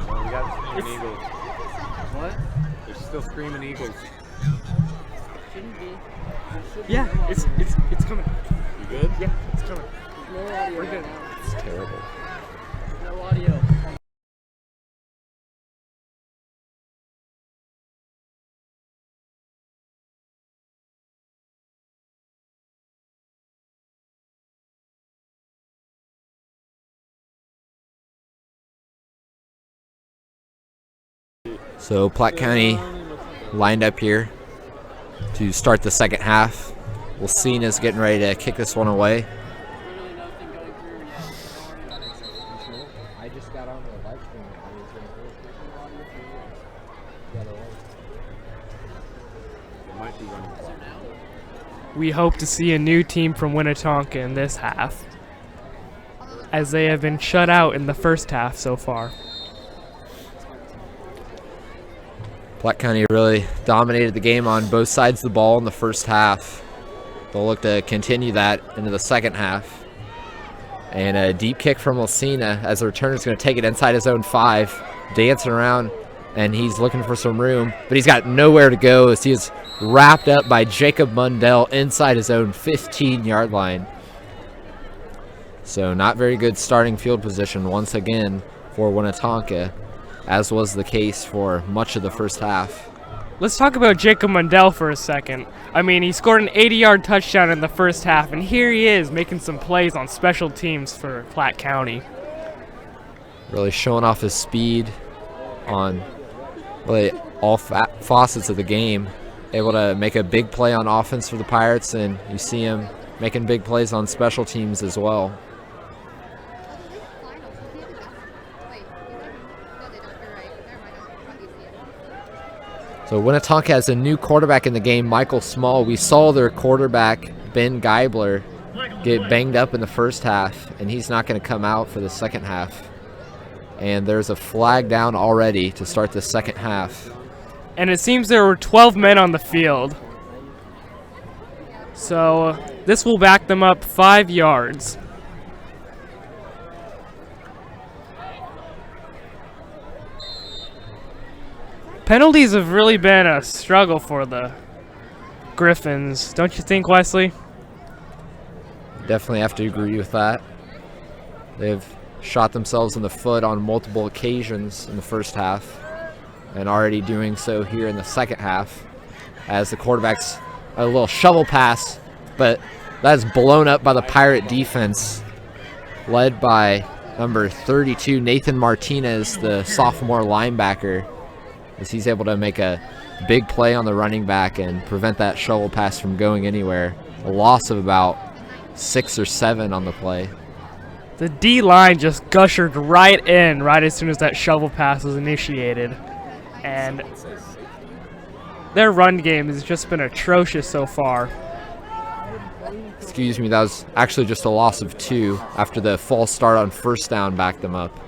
Well, we got Screaming Eagles. What? There's still Screaming Eagles. Shouldn't be. Yeah, it's coming. You good? Yeah, it's coming. No audio. We're good. Now. It's terrible. No audio. So Platte County lined up here to start the second half. Lucina's getting ready to kick this one away. Literally nothing going through yet. I just got on the live stream. It might be running. We hope to see a new team from Winnetonka in this half, as they have been shut out in the first half so far. Platte County really dominated the game on both sides of the ball in the first half. They'll look to continue that into the second half. And a deep kick from Lucina as the returner's going to take it inside his own 5, dancing around, and he's looking for some room, but he's got nowhere to go as he is wrapped up by Jacob Mundell inside his own 15-yard line. So not very good starting field position once again for Winnetonka, as was the case for much of the first half. Let's talk about Jacob Mundell for a second. I mean, he scored an 80-yard touchdown in the first half, and here he is making some plays on special teams for Platte County. Really showing off his speed on really all faucets of the game. Able to make a big play on offense for the Pirates, and you see him making big plays on special teams as well. So Winnetonka has a new quarterback in the game, Michael Small. We saw their quarterback, Ben Geibler, get banged up in the first half, and he's not going to come out for the second half. And there's a flag down already to start the second half. And it seems there were 12 men on the field. So this will back them up 5 yards. Penalties have really been a struggle for the Griffins, don't you think, Wesley? Definitely have to agree with that. They've shot themselves in the foot on multiple occasions in the first half, and already doing so here in the second half, as the quarterback's a little shovel pass, but that's blown up by the Pirate defense, led by number 32, Nathan Martinez, the sophomore linebacker, as he's able to make a big play on the running back and prevent that shovel pass from going anywhere. A loss of about 6 or 7 on the play. The D-line just gushered right in right as soon as that shovel pass was initiated. And their run game has just been atrocious so far. Excuse me, that was actually just a loss of 2 after the false start on first down backed them up.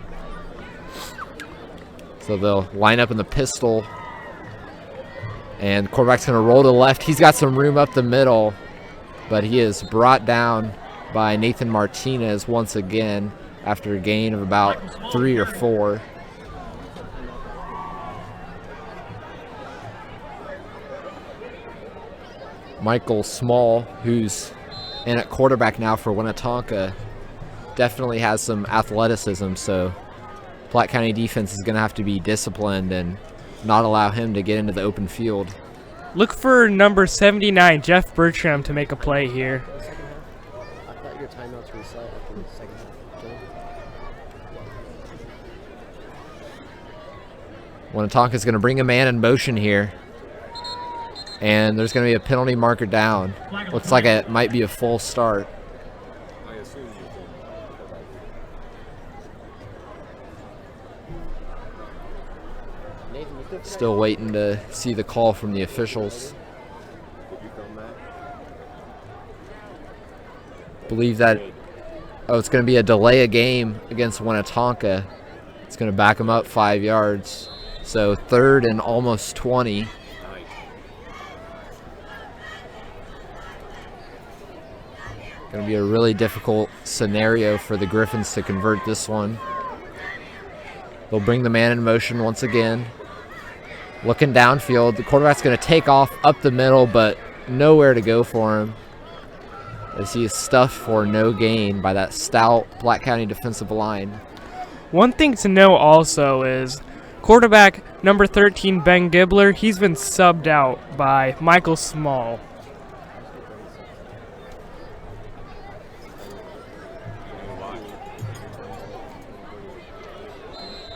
So they'll line up in the pistol, and the quarterback's going to roll to the left. He's got some room up the middle, but he is brought down by Nathan Martinez once again after a gain of about 3 or 4. Michael Small, who's in at quarterback now for Winnetonka, definitely has some athleticism, so Platte County defense is going to have to be disciplined and not allow him to get into the open field. Look for number 79, Jeff Bertram, to make a play here. I thought your timeouts reset after the second half. Winnetonka is going to bring a man in motion here, and there's going to be a penalty marker down. Looks like it might be a full start. I assume Still waiting to see the call from the officials. Believe that, oh, it's going to be a delay of game against Winnetonka. It's going to back them up 5 yards. So 3rd and almost 20. Going to be a really difficult scenario for the Griffins to convert this one. They'll bring the man in motion once again. Looking downfield, the quarterback's going to take off up the middle, but nowhere to go for him, as he is stuffed for no gain by that stout Platte County defensive line. One thing to know also is quarterback number 13, Ben Gibbler, he's been subbed out by Michael Small.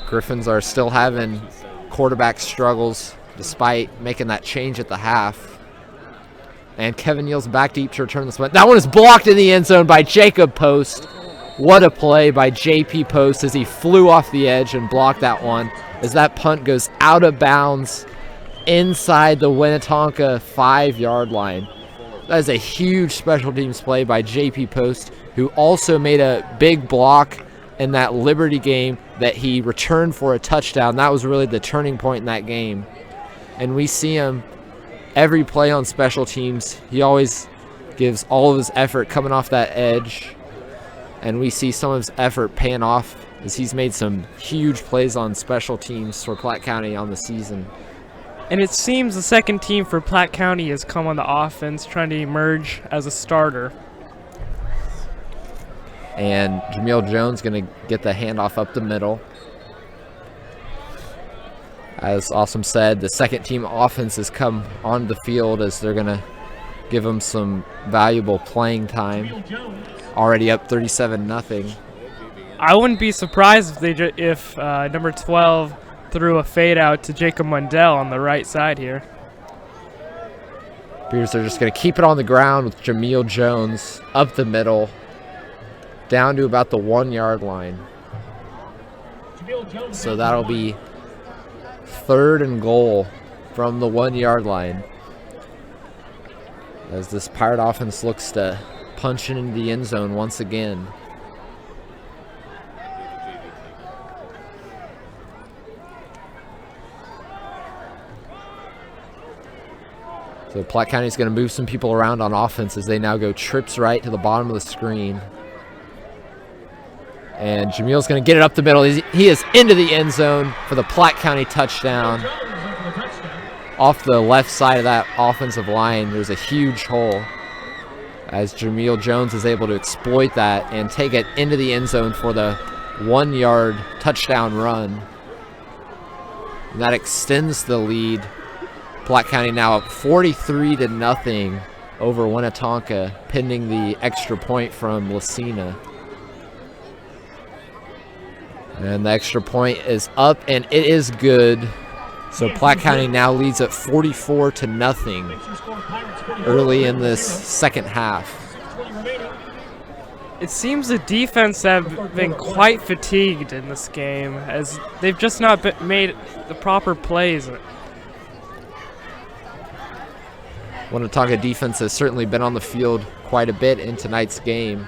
Griffins are still having quarterback struggles despite making that change at the half. And Kevin Neal's back deep to return this one. That one is blocked in the end zone by Jacob Post. What a play by JP Post as he flew off the edge and blocked that one, as that punt goes out of bounds inside the Winnetonka 5-yard line. That is a huge special teams play by JP Post, who also made a big block in that Liberty game that he returned for a touchdown. That was really the turning point in that game. And we see him every play on special teams. He always gives all of his effort coming off that edge. And we see some of his effort paying off as he's made some huge plays on special teams for Platte County on the season. And it seems the second team for Platte County has come on the offense, trying to emerge as a starter. And Jameel Jones going to get the handoff up the middle. As Awesome said, the second team offense has come on the field as they're going to give them some valuable playing time. Already up 37-0. I wouldn't be surprised if number 12 threw a fade out to Jacob Mundell on the right side here. Bears are just going to keep it on the ground with Jameel Jones up the middle, down to about the 1-yard line. So that'll be 3rd and goal from the 1-yard line, as this Pirate offense looks to punch into the end zone once again. So Platte County is going to move some people around on offense as they now go trips right to the bottom of the screen. And Jameel's going to get it up the middle. He is into the end zone for the Platte County touchdown. Off the left side of that offensive line, there's a huge hole, as Jameel Jones is able to exploit that and take it into the end zone for the 1-yard touchdown run. And that extends the lead. Platte County now up 43-0 over Winnetonka, pending the extra point from Lucina. And the extra point is up, and it is good. So Platte County now leads at 44-0 early in this second half. It seems the defense have been quite fatigued in this game, as they've just not made the proper plays. Winnetonka defense has certainly been on the field quite a bit in tonight's game.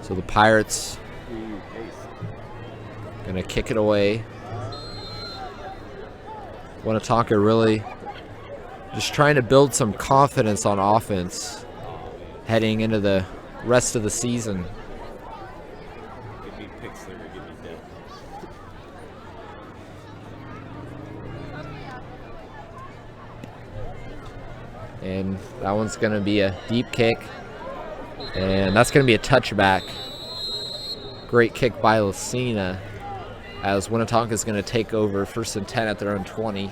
So the Pirates gonna kick it away. Winnetonka really just trying to build some confidence on offense heading into the rest of the season. Give me picks there, give me death. And that one's gonna be a deep kick. And that's going to be a touchback. Great kick by Lucina, as Winnetonka is going to take over 1st and 10 at their own 20.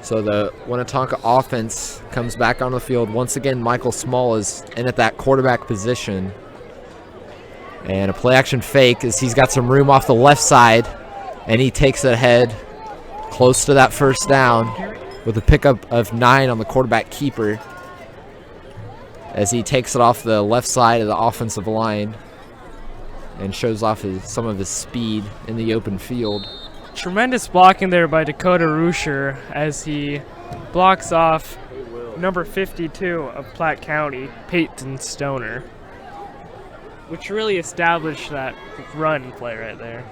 So the Winnetonka offense comes back on the field. Once again, Michael Small is in at that quarterback position. And a play action fake as he's got some room off the left side. And he takes it ahead close to that first down with a pickup of 9 on the quarterback keeper. As he takes it off the left side of the offensive line and shows off some of his speed in the open field. Tremendous blocking there by Dakota Ruscher as he blocks off number 52 of Platte County, Peyton Stoner, which really established that run play right there.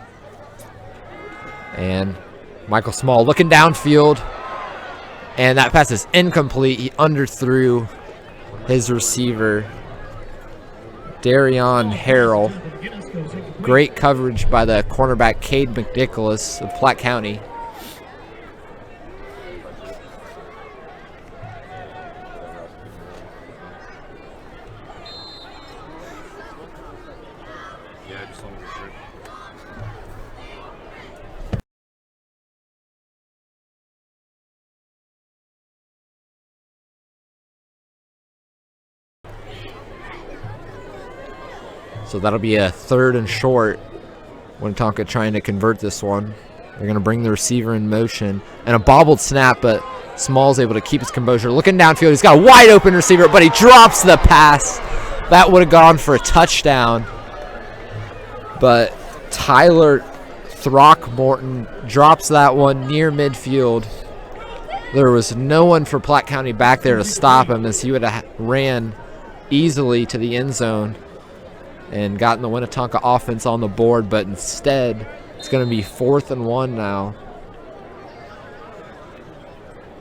And Michael Small looking downfield, and that pass is incomplete. He underthrew his receiver, Darion Harrell. Great coverage by the cornerback, Cade McNicholas of Platte County. Yeah, just on the shirt. So that'll be a 3rd and short. Winnetonka trying to convert this one. They're going to bring the receiver in motion. And a bobbled snap, but Small's able to keep his composure. Looking downfield, he's got a wide open receiver, but he drops the pass. That would have gone for a touchdown. But Tyler Throckmorton drops that one near midfield. There was no one for Platte County back there to stop him, as he would have ran easily to the end zone and gotten the Winnetonka offense on the board, but instead it's going to be 4th and 1 now.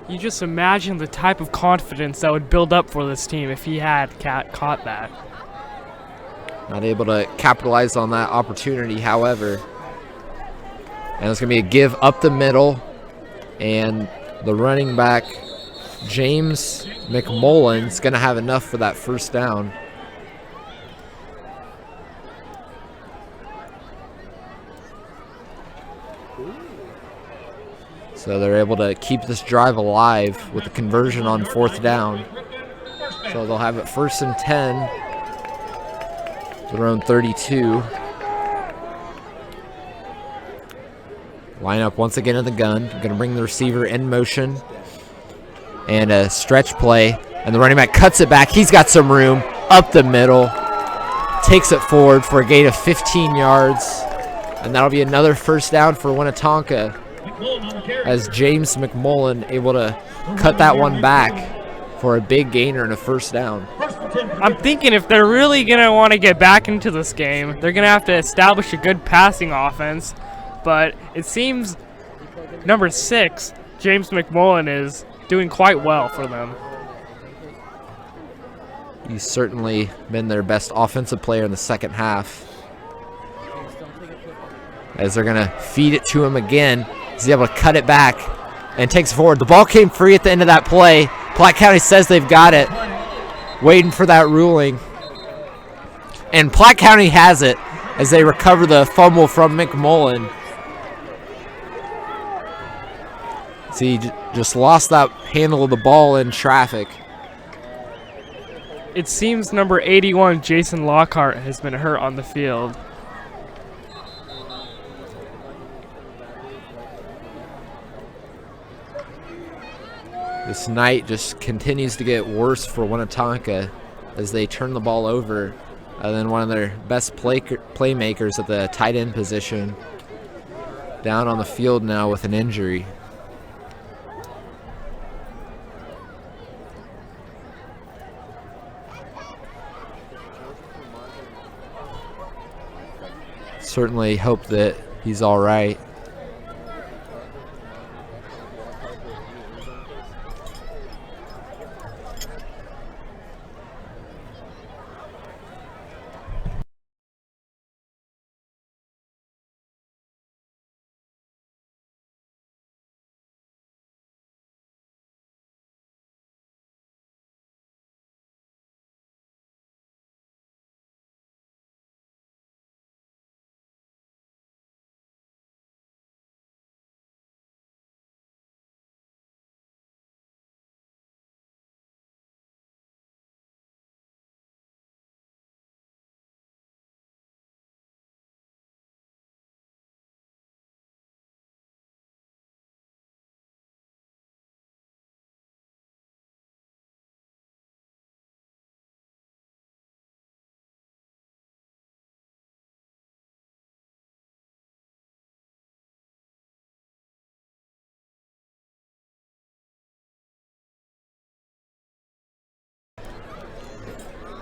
You just imagine the type of confidence that would build up for this team if he had caught that. Not able to capitalize on that opportunity, however. And it's going to be a give up the middle, and the running back, James McMullen, is going to have enough for that first down. So they're able to keep this drive alive with the conversion on 4th down. So they'll have it 1st and 10 to their own 32. Line up once again in the gun. Going to bring the receiver in motion. And a stretch play. And the running back cuts it back. He's got some room up the middle. Takes it forward for a gain of 15 yards. And that'll be another first down for Winnetonka, as James McMullen able to cut that one back for a big gainer and a first down. I'm thinking if they're really going to want to get back into this game, they're going to have to establish a good passing offense. But it seems number 6, James McMullen, is doing quite well for them. He's certainly been their best offensive player in the second half, as they're going to feed it to him again. He's able to cut it back and takes it forward. The ball came free at the end of that play. Platte County says they've got it, waiting for that ruling. And Platte County has it as they recover the fumble from McMullen. So he just lost that handle of the ball in traffic. It seems number 81, Jason Lockhart, has been hurt on the field. This night just continues to get worse for Winnetonka as they turn the ball over. And then one of their best playmakers at the tight end position down on the field now with an injury. Certainly hope that he's all right.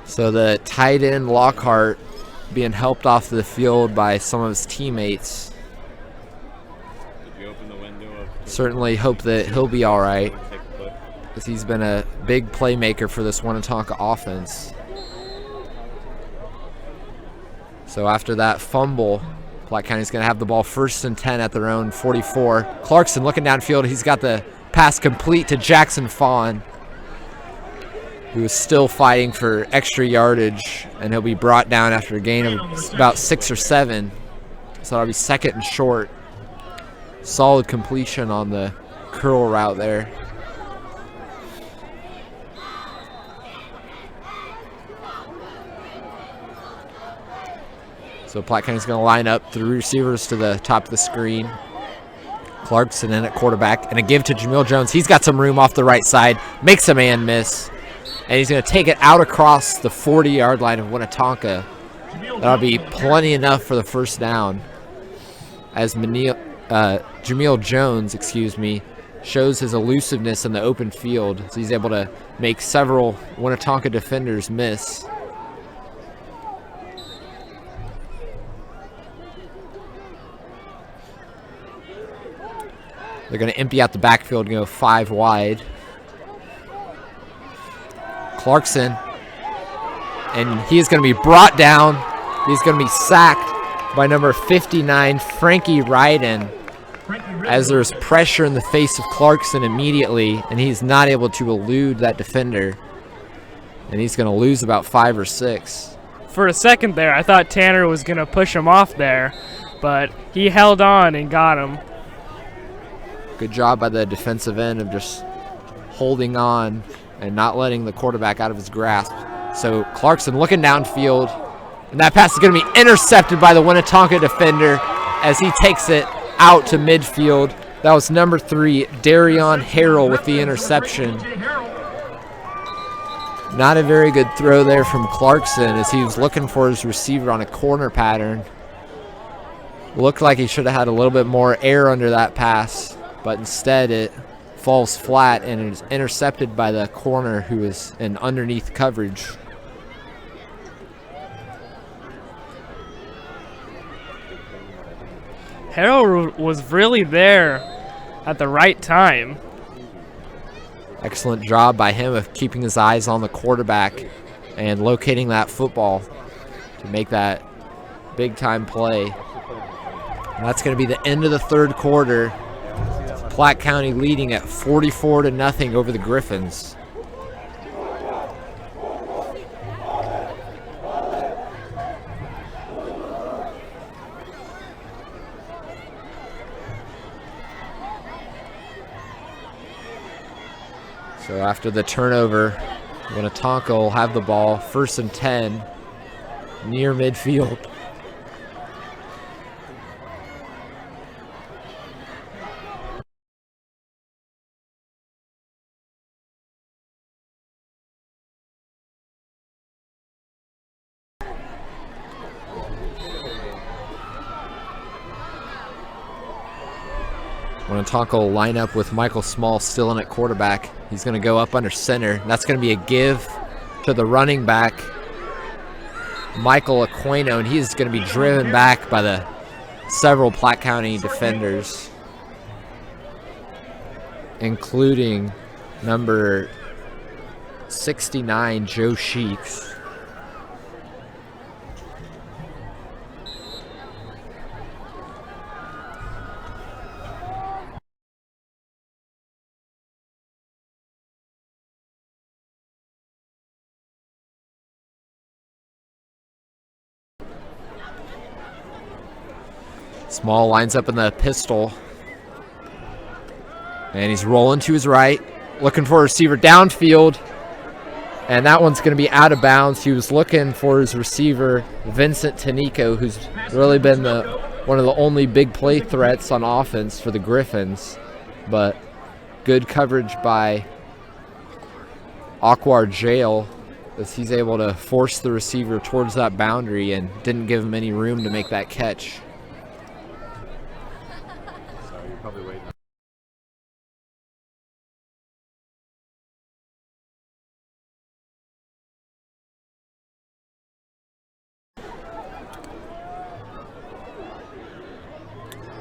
So the tight end Lockhart being helped off the field by some of his teammates. Did you open the window of Certainly hope that he'll be all right, because he's been a big playmaker for this Winnetonka offense. So after that fumble, Platte County's going to have the ball 1st and 10 at their own 44. Clarkson looking downfield. He's got the pass complete to Jackson Fawn, who is still fighting for extra yardage, and he'll be brought down after a gain of about 6 or 7. So that'll be 2nd and short. Solid completion on the curl route there. So Platte County's going to line up 3 receivers to the top of the screen. Clarkson in at quarterback, and a give to Jamil Jones. He's got some room off the right side, makes a man miss, and he's going to take it out across the 40-yard line of Winnetonka. That'll be plenty enough for the 1st down, as Jamil Jones, shows his elusiveness in the open field. So he's able to make several Winnetonka defenders miss. They're going to empty out the backfield and go 5 wide. Clarkson, and he is going to be brought down. He's going to be sacked by number 59, Frankie Ryden, as there's pressure in the face of Clarkson immediately, and he's not able to elude that defender. And he's going to lose about 5 or 6. For a second there, I thought Tanner was going to push him off there, but he held on and got him. Good job by the defensive end of just holding on and not letting the quarterback out of his grasp. So Clarkson looking downfield, and that pass is going to be intercepted by the Winnetonka defender as he takes it out to midfield. That was number 3, Darion Harrell, with the interception. Not a very good throw there from Clarkson, as he was looking for his receiver on a corner pattern. Looked like he should have had a little bit more air under that pass, but instead it falls flat and is intercepted by the corner, who is in underneath coverage. Harrell was really there at the right time. Excellent job by him of keeping his eyes on the quarterback and locating that football to make that big time play. And that's going to be the end of the 3rd quarter. Platte County leading at 44-0 over the Griffins. So after the turnover, Winnetonka will have the ball 1st and 10 near midfield. Winnetonka will line up with Michael Small still in at quarterback. He's going to go up under center. That's going to be a give to the running back, Michael Aquino, and he is going to be driven back by the several Platte County defenders, including number 69, Joe Sheets. Small lines up in the pistol, and he's rolling to his right, looking for a receiver downfield, and that one's going to be out of bounds. He was looking for his receiver, Vincent Tanico, who's really been one of the only big play threats on offense for the Griffins, but good coverage by Aquar Jail, as he's able to force the receiver towards that boundary and didn't give him any room to make that catch. probably waiting.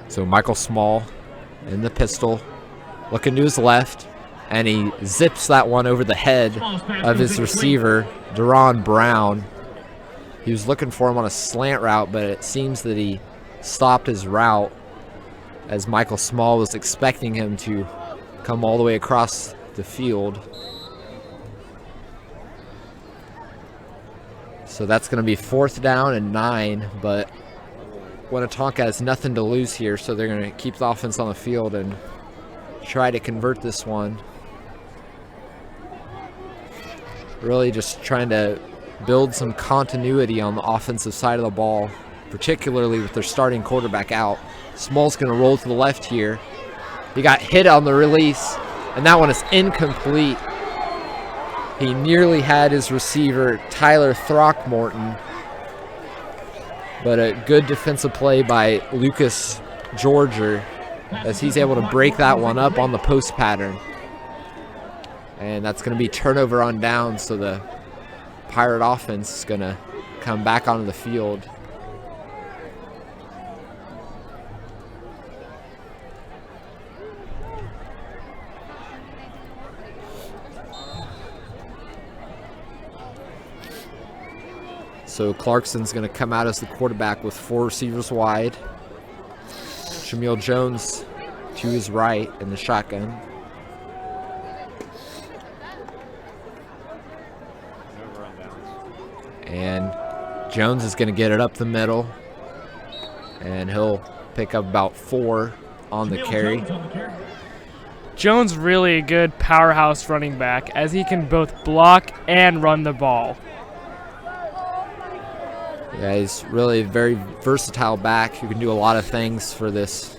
So Michael Small in the pistol, looking to his left, and he zips that one over the head of his receiver, Deron Brown. He was looking for him on a slant route, but it seems that he stopped his route as Michael Small was expecting him to come all the way across the field. So that's going to be 4th down and 9, but Winnetonka has nothing to lose here, so they're going to keep the offense on the field and try to convert this one. Really just trying to build some continuity on the offensive side of the ball, particularly with their starting quarterback out. Small's going to roll to the left here. He got hit on the release, and that one is incomplete. He nearly had his receiver, Tyler Throckmorton, but a good defensive play by Lucas Georger as he's able to break that one up on the post pattern. And that's going to be turnover on down, so the Pirate offense is going to come back onto the field. So Clarkson's going to come out as the quarterback with 4 receivers wide. Jameel Jones to his right in the shotgun. And Jones is going to get it up the middle, and he'll pick up about 4 on the carry. Jones really a good powerhouse running back as he can both block and run the ball. Yeah, he's really a very versatile back who can do a lot of things for this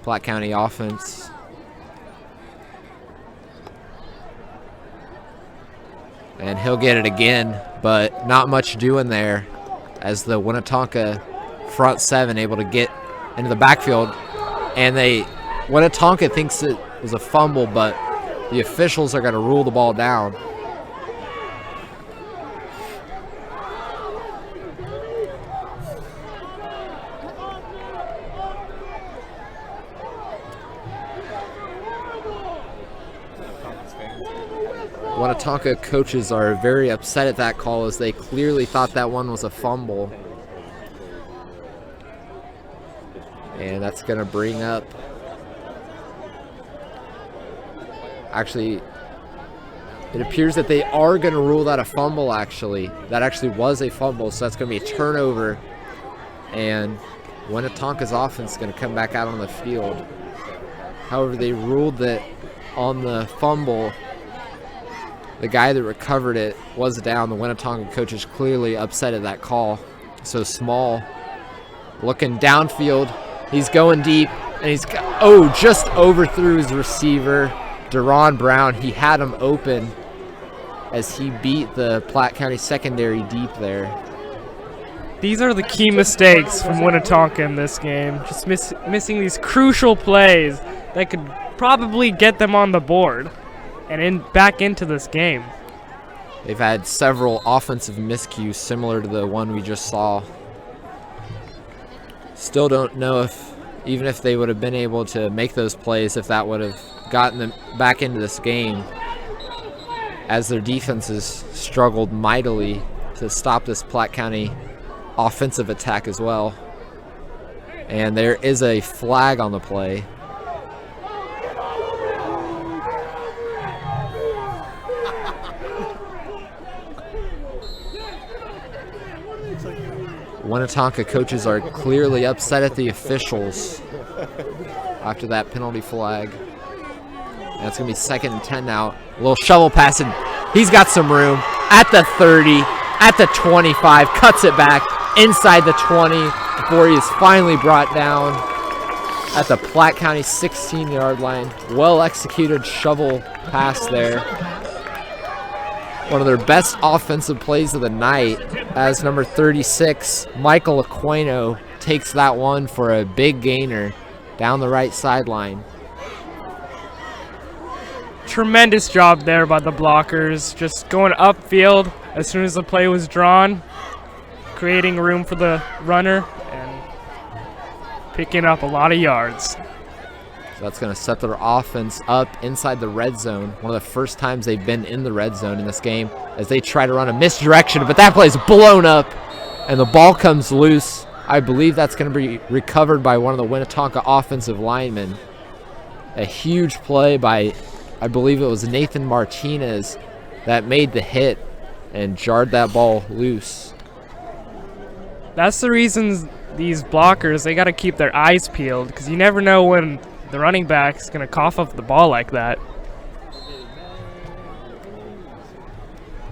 Platte County offense. And he'll get it again, but not much doing there as the Winnetonka front 7 able to get into the backfield. And Winnetonka thinks it was a fumble, but the officials are going to rule the ball down. Winnetonka coaches are very upset at that call as they clearly thought that one was a fumble. And that's going to bring up... Actually, it appears that they are going to rule that a fumble, actually. That actually was a fumble, so that's going to be a turnover. And Winnetonka's offense is going to come back out on the field. However, they ruled that on the fumble, the guy that recovered it was down. The Winnetonka coach is clearly upset at that call. So Small looking downfield. He's going deep, and he's just overthrew his receiver, Deron Brown. He had him open as he beat the Platte County secondary deep there. These are the key mistakes from Winnetonka in this game. Just missing these crucial plays that could probably get them on the board and back into this game. They've had several offensive miscues similar to the one we just saw. Still don't know if, even if they would have been able to make those plays, if that would have gotten them back into this game, as their defenses struggled mightily to stop this Platte County offensive attack as well. And there is a flag on the play. Winnetonka coaches are clearly upset at the officials after that penalty flag. And it's going to be 2nd and 10 now. A little shovel pass, and he's got some room at the 30, at the 25, cuts it back inside the 20 before he is finally brought down at the Platte County 16-yard line. Well executed shovel pass there. One of their best offensive plays of the night as number 36, Michael Aquino, takes that one for a big gainer down the right sideline. Tremendous job there by the blockers, just going upfield as soon as the play was drawn, creating room for the runner and picking up a lot of yards. So that's going to set their offense up inside the red zone. One of the first times they've been in the red zone in this game as they try to run a misdirection, but that play is blown up and the ball comes loose. I believe that's going to be recovered by one of the Winnetonka offensive linemen. A huge play by, I believe it was Nathan Martinez, that made the hit and jarred that ball loose. That's the reason these blockers, they got to keep their eyes peeled, because you never know when the running back's going to cough up the ball like that.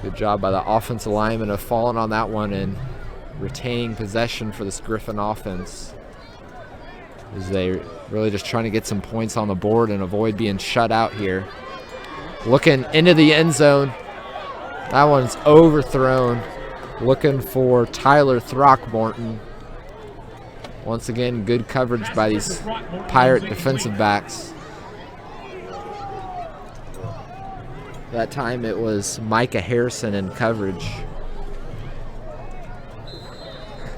Good job by the offensive lineman of falling on that one and retaining possession for this Griffin offense, as they really just trying to get some points on the board and avoid being shut out here. Looking into the end zone. That one's overthrown. Looking for Tyler Throckmorton. Once again, good coverage by these Pirate defensive backs. That time it was Micah Harrison in coverage.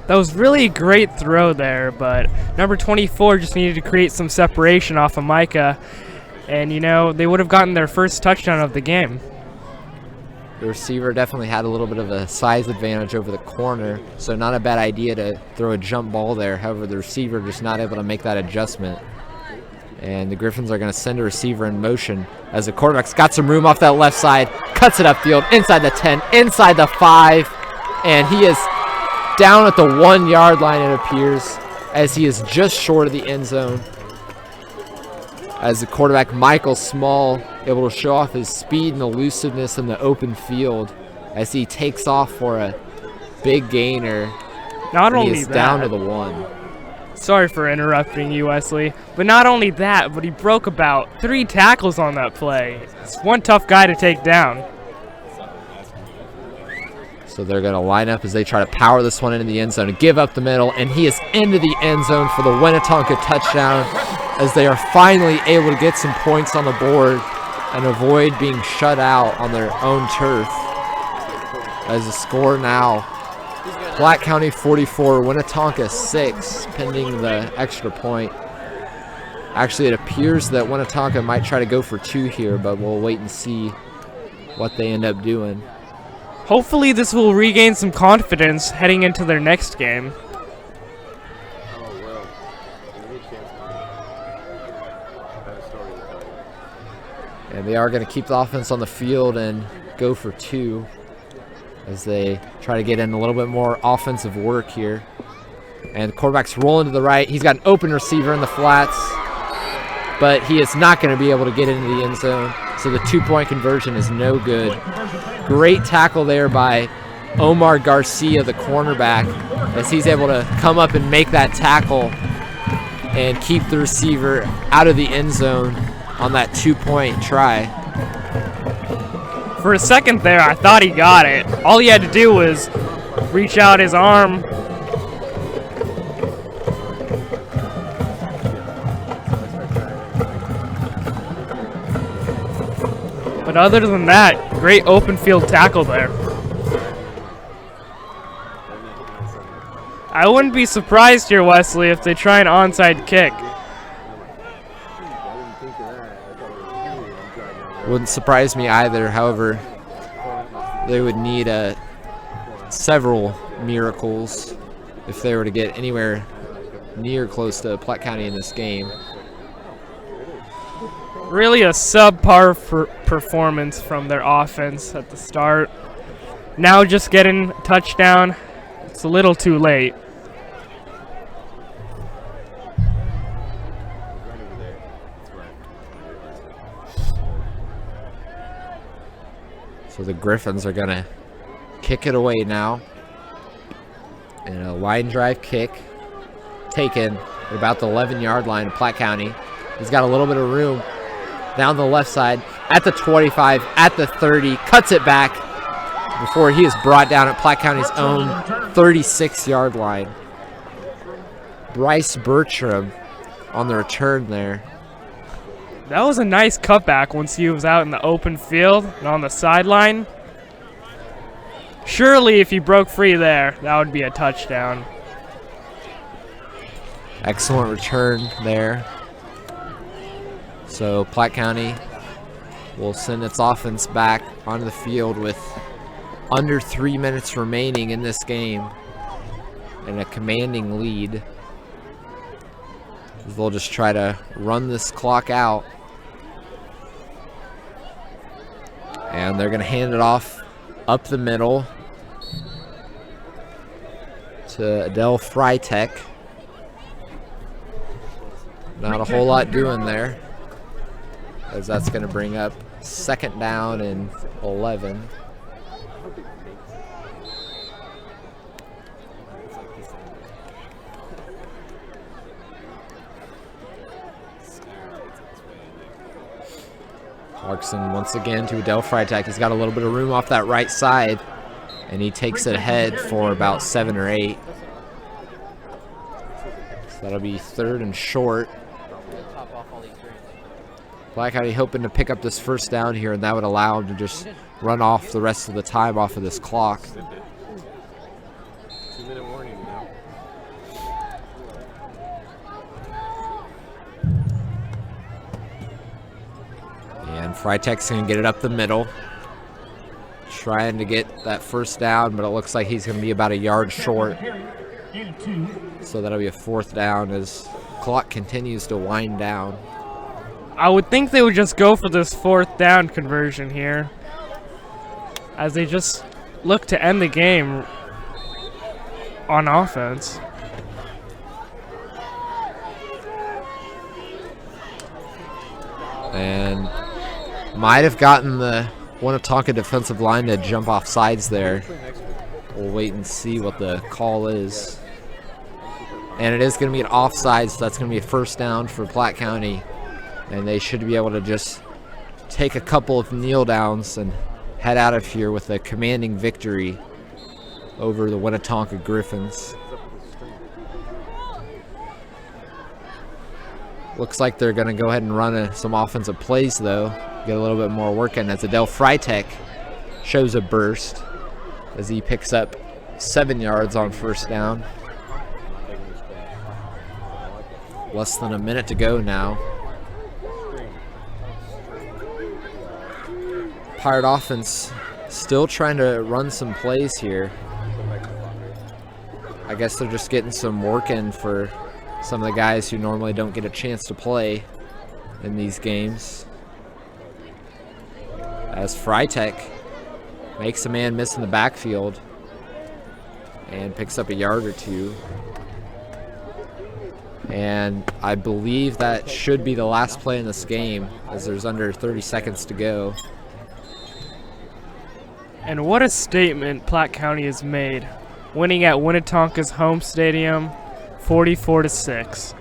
That was really a great throw there, but number 24 just needed to create some separation off of Micah, and you know, they would have gotten their first touchdown of the game. The receiver definitely had a little bit of a size advantage over the corner, so not a bad idea to throw a jump ball there. However, the receiver just not able to make that adjustment. And the Griffins are going to send a receiver in motion as the quarterback's got some room off that left side, cuts it upfield, inside the 10, inside the 5, and he is down at the 1 yard line, it appears, as he is just short of the end zone. As the quarterback, Michael Small, able to show off his speed and elusiveness in the open field as he takes off for a big gainer. Not only he is that, down to the 1. Sorry for interrupting you, Wesley, but not only that, but he broke about 3 tackles on that play. It's one tough guy to take down. So they're going to line up as they try to power this one into the end zone and give up the middle, and he is into the end zone for the Winnetonka touchdown, as they are finally able to get some points on the board and avoid being shut out on their own turf. As the score now, Platte County 44, Winnetonka 6, pending the extra point. Actually, it appears that Winnetonka might try to go for 2 here, but we'll wait and see what they end up doing. Hopefully this will regain some confidence heading into their next game. And they are going to keep the offense on the field and go for 2 as they try to get in a little bit more offensive work here. And the quarterback's rolling to the right. He's got an open receiver in the flats, but he is not going to be able to get into the end zone. So the 2-point conversion is no good. Great tackle there by Omar Garcia, the cornerback, as he's able to come up and make that tackle and keep the receiver out of the end zone on that 2-point try. For a second there, I thought he got it. All he had to do was reach out his arm. But other than that, great open field tackle there. I wouldn't be surprised here, Wesley, if they try an onside kick. Wouldn't surprise me either. However, they would need several miracles if they were to get anywhere near close to Platte County in this game. Really a subpar performance from their offense at the start. Now just getting a touchdown, it's a little too late. So the Griffins are going to kick it away now. And a line drive kick taken at about the 11-yard line of Platte County. He's got a little bit of room down the left side at the 25, at the 30, cuts it back before he is brought down at Platte County's own 36-yard line. Bryce Bertram on the return there. That was a nice cutback once he was out in the open field and on the sideline. Surely if he broke free there, that would be a touchdown. Excellent return there. So Platte County will send its offense back onto the field with under 3 minutes remaining in this game and a commanding lead. They'll just try to run this clock out. And they're going to hand it off up the middle to Adele Freitag. Not a whole lot doing there, as that's going to bring up 2nd down and 11. Clarkson once again to Adele Freitag. He's got a little bit of room off that right side, and he takes it ahead for about 7 or 8. So that'll be 3rd and short. Platte County hoping to pick up this 1st down here, and that would allow him to just run off the rest of the time off of this clock. 2-minute warning now. And Freitag's going to get it up the middle, trying to get that 1st down, but it looks like he's going to be about a yard short. So that'll be a 4th down as clock continues to wind down. I would think they would just go for this 4th down conversion here, as they just look to end the game on offense. And might have gotten the Winnetonka defensive line to jump off sides there. We'll wait and see what the call is. And it is going to be an offside, so that's going to be a 1st down for Platte County. And they should be able to just take a couple of kneel downs and head out of here with a commanding victory over the Winnetonka Griffins. Looks like they're going to go ahead and run some offensive plays, though. Get a little bit more work in as Adele Freitag shows a burst as he picks up 7 yards on 1st down. Less than a minute to go now. Pirate offense still trying to run some plays here. I guess they're just getting some work in for some of the guys who normally don't get a chance to play in these games. As Freitag makes a man miss in the backfield and picks up a yard or 2. And I believe that should be the last play in this game, as there's under 30 seconds to go. And what a statement Platte County has made, winning at Winnetonka's home stadium 44-6.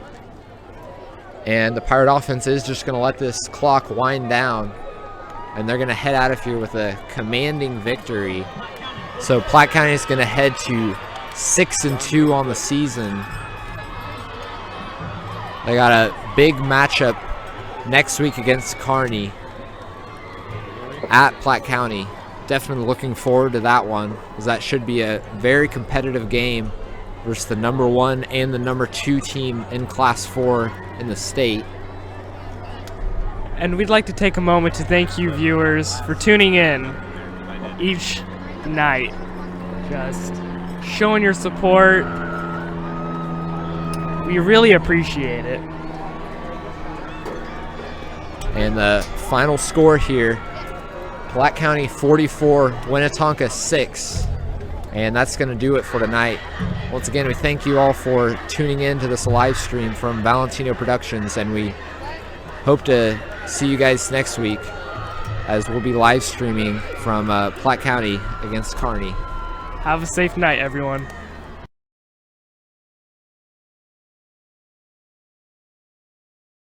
And the Pirate offense is just going to let this clock wind down, and they're going to head out of here with a commanding victory. So Platte County is going to head to 6-2 on the season. They got a big matchup next week against Kearney at Platte County. Definitely looking forward to that one, as that should be a very competitive game versus the number 1 and the number 2 team in Class 4 in the state. And we'd like to take a moment to thank you viewers for tuning in each night, just showing your support. We really appreciate it. And the final score here, Platte County 44, Winnetonka 6. And that's going to do it for tonight. Once again, we thank you all for tuning in to this live stream from Valentino Productions, and we hope to see you guys next week as we'll be live streaming from Platte County against Kearney. Have a safe night, everyone.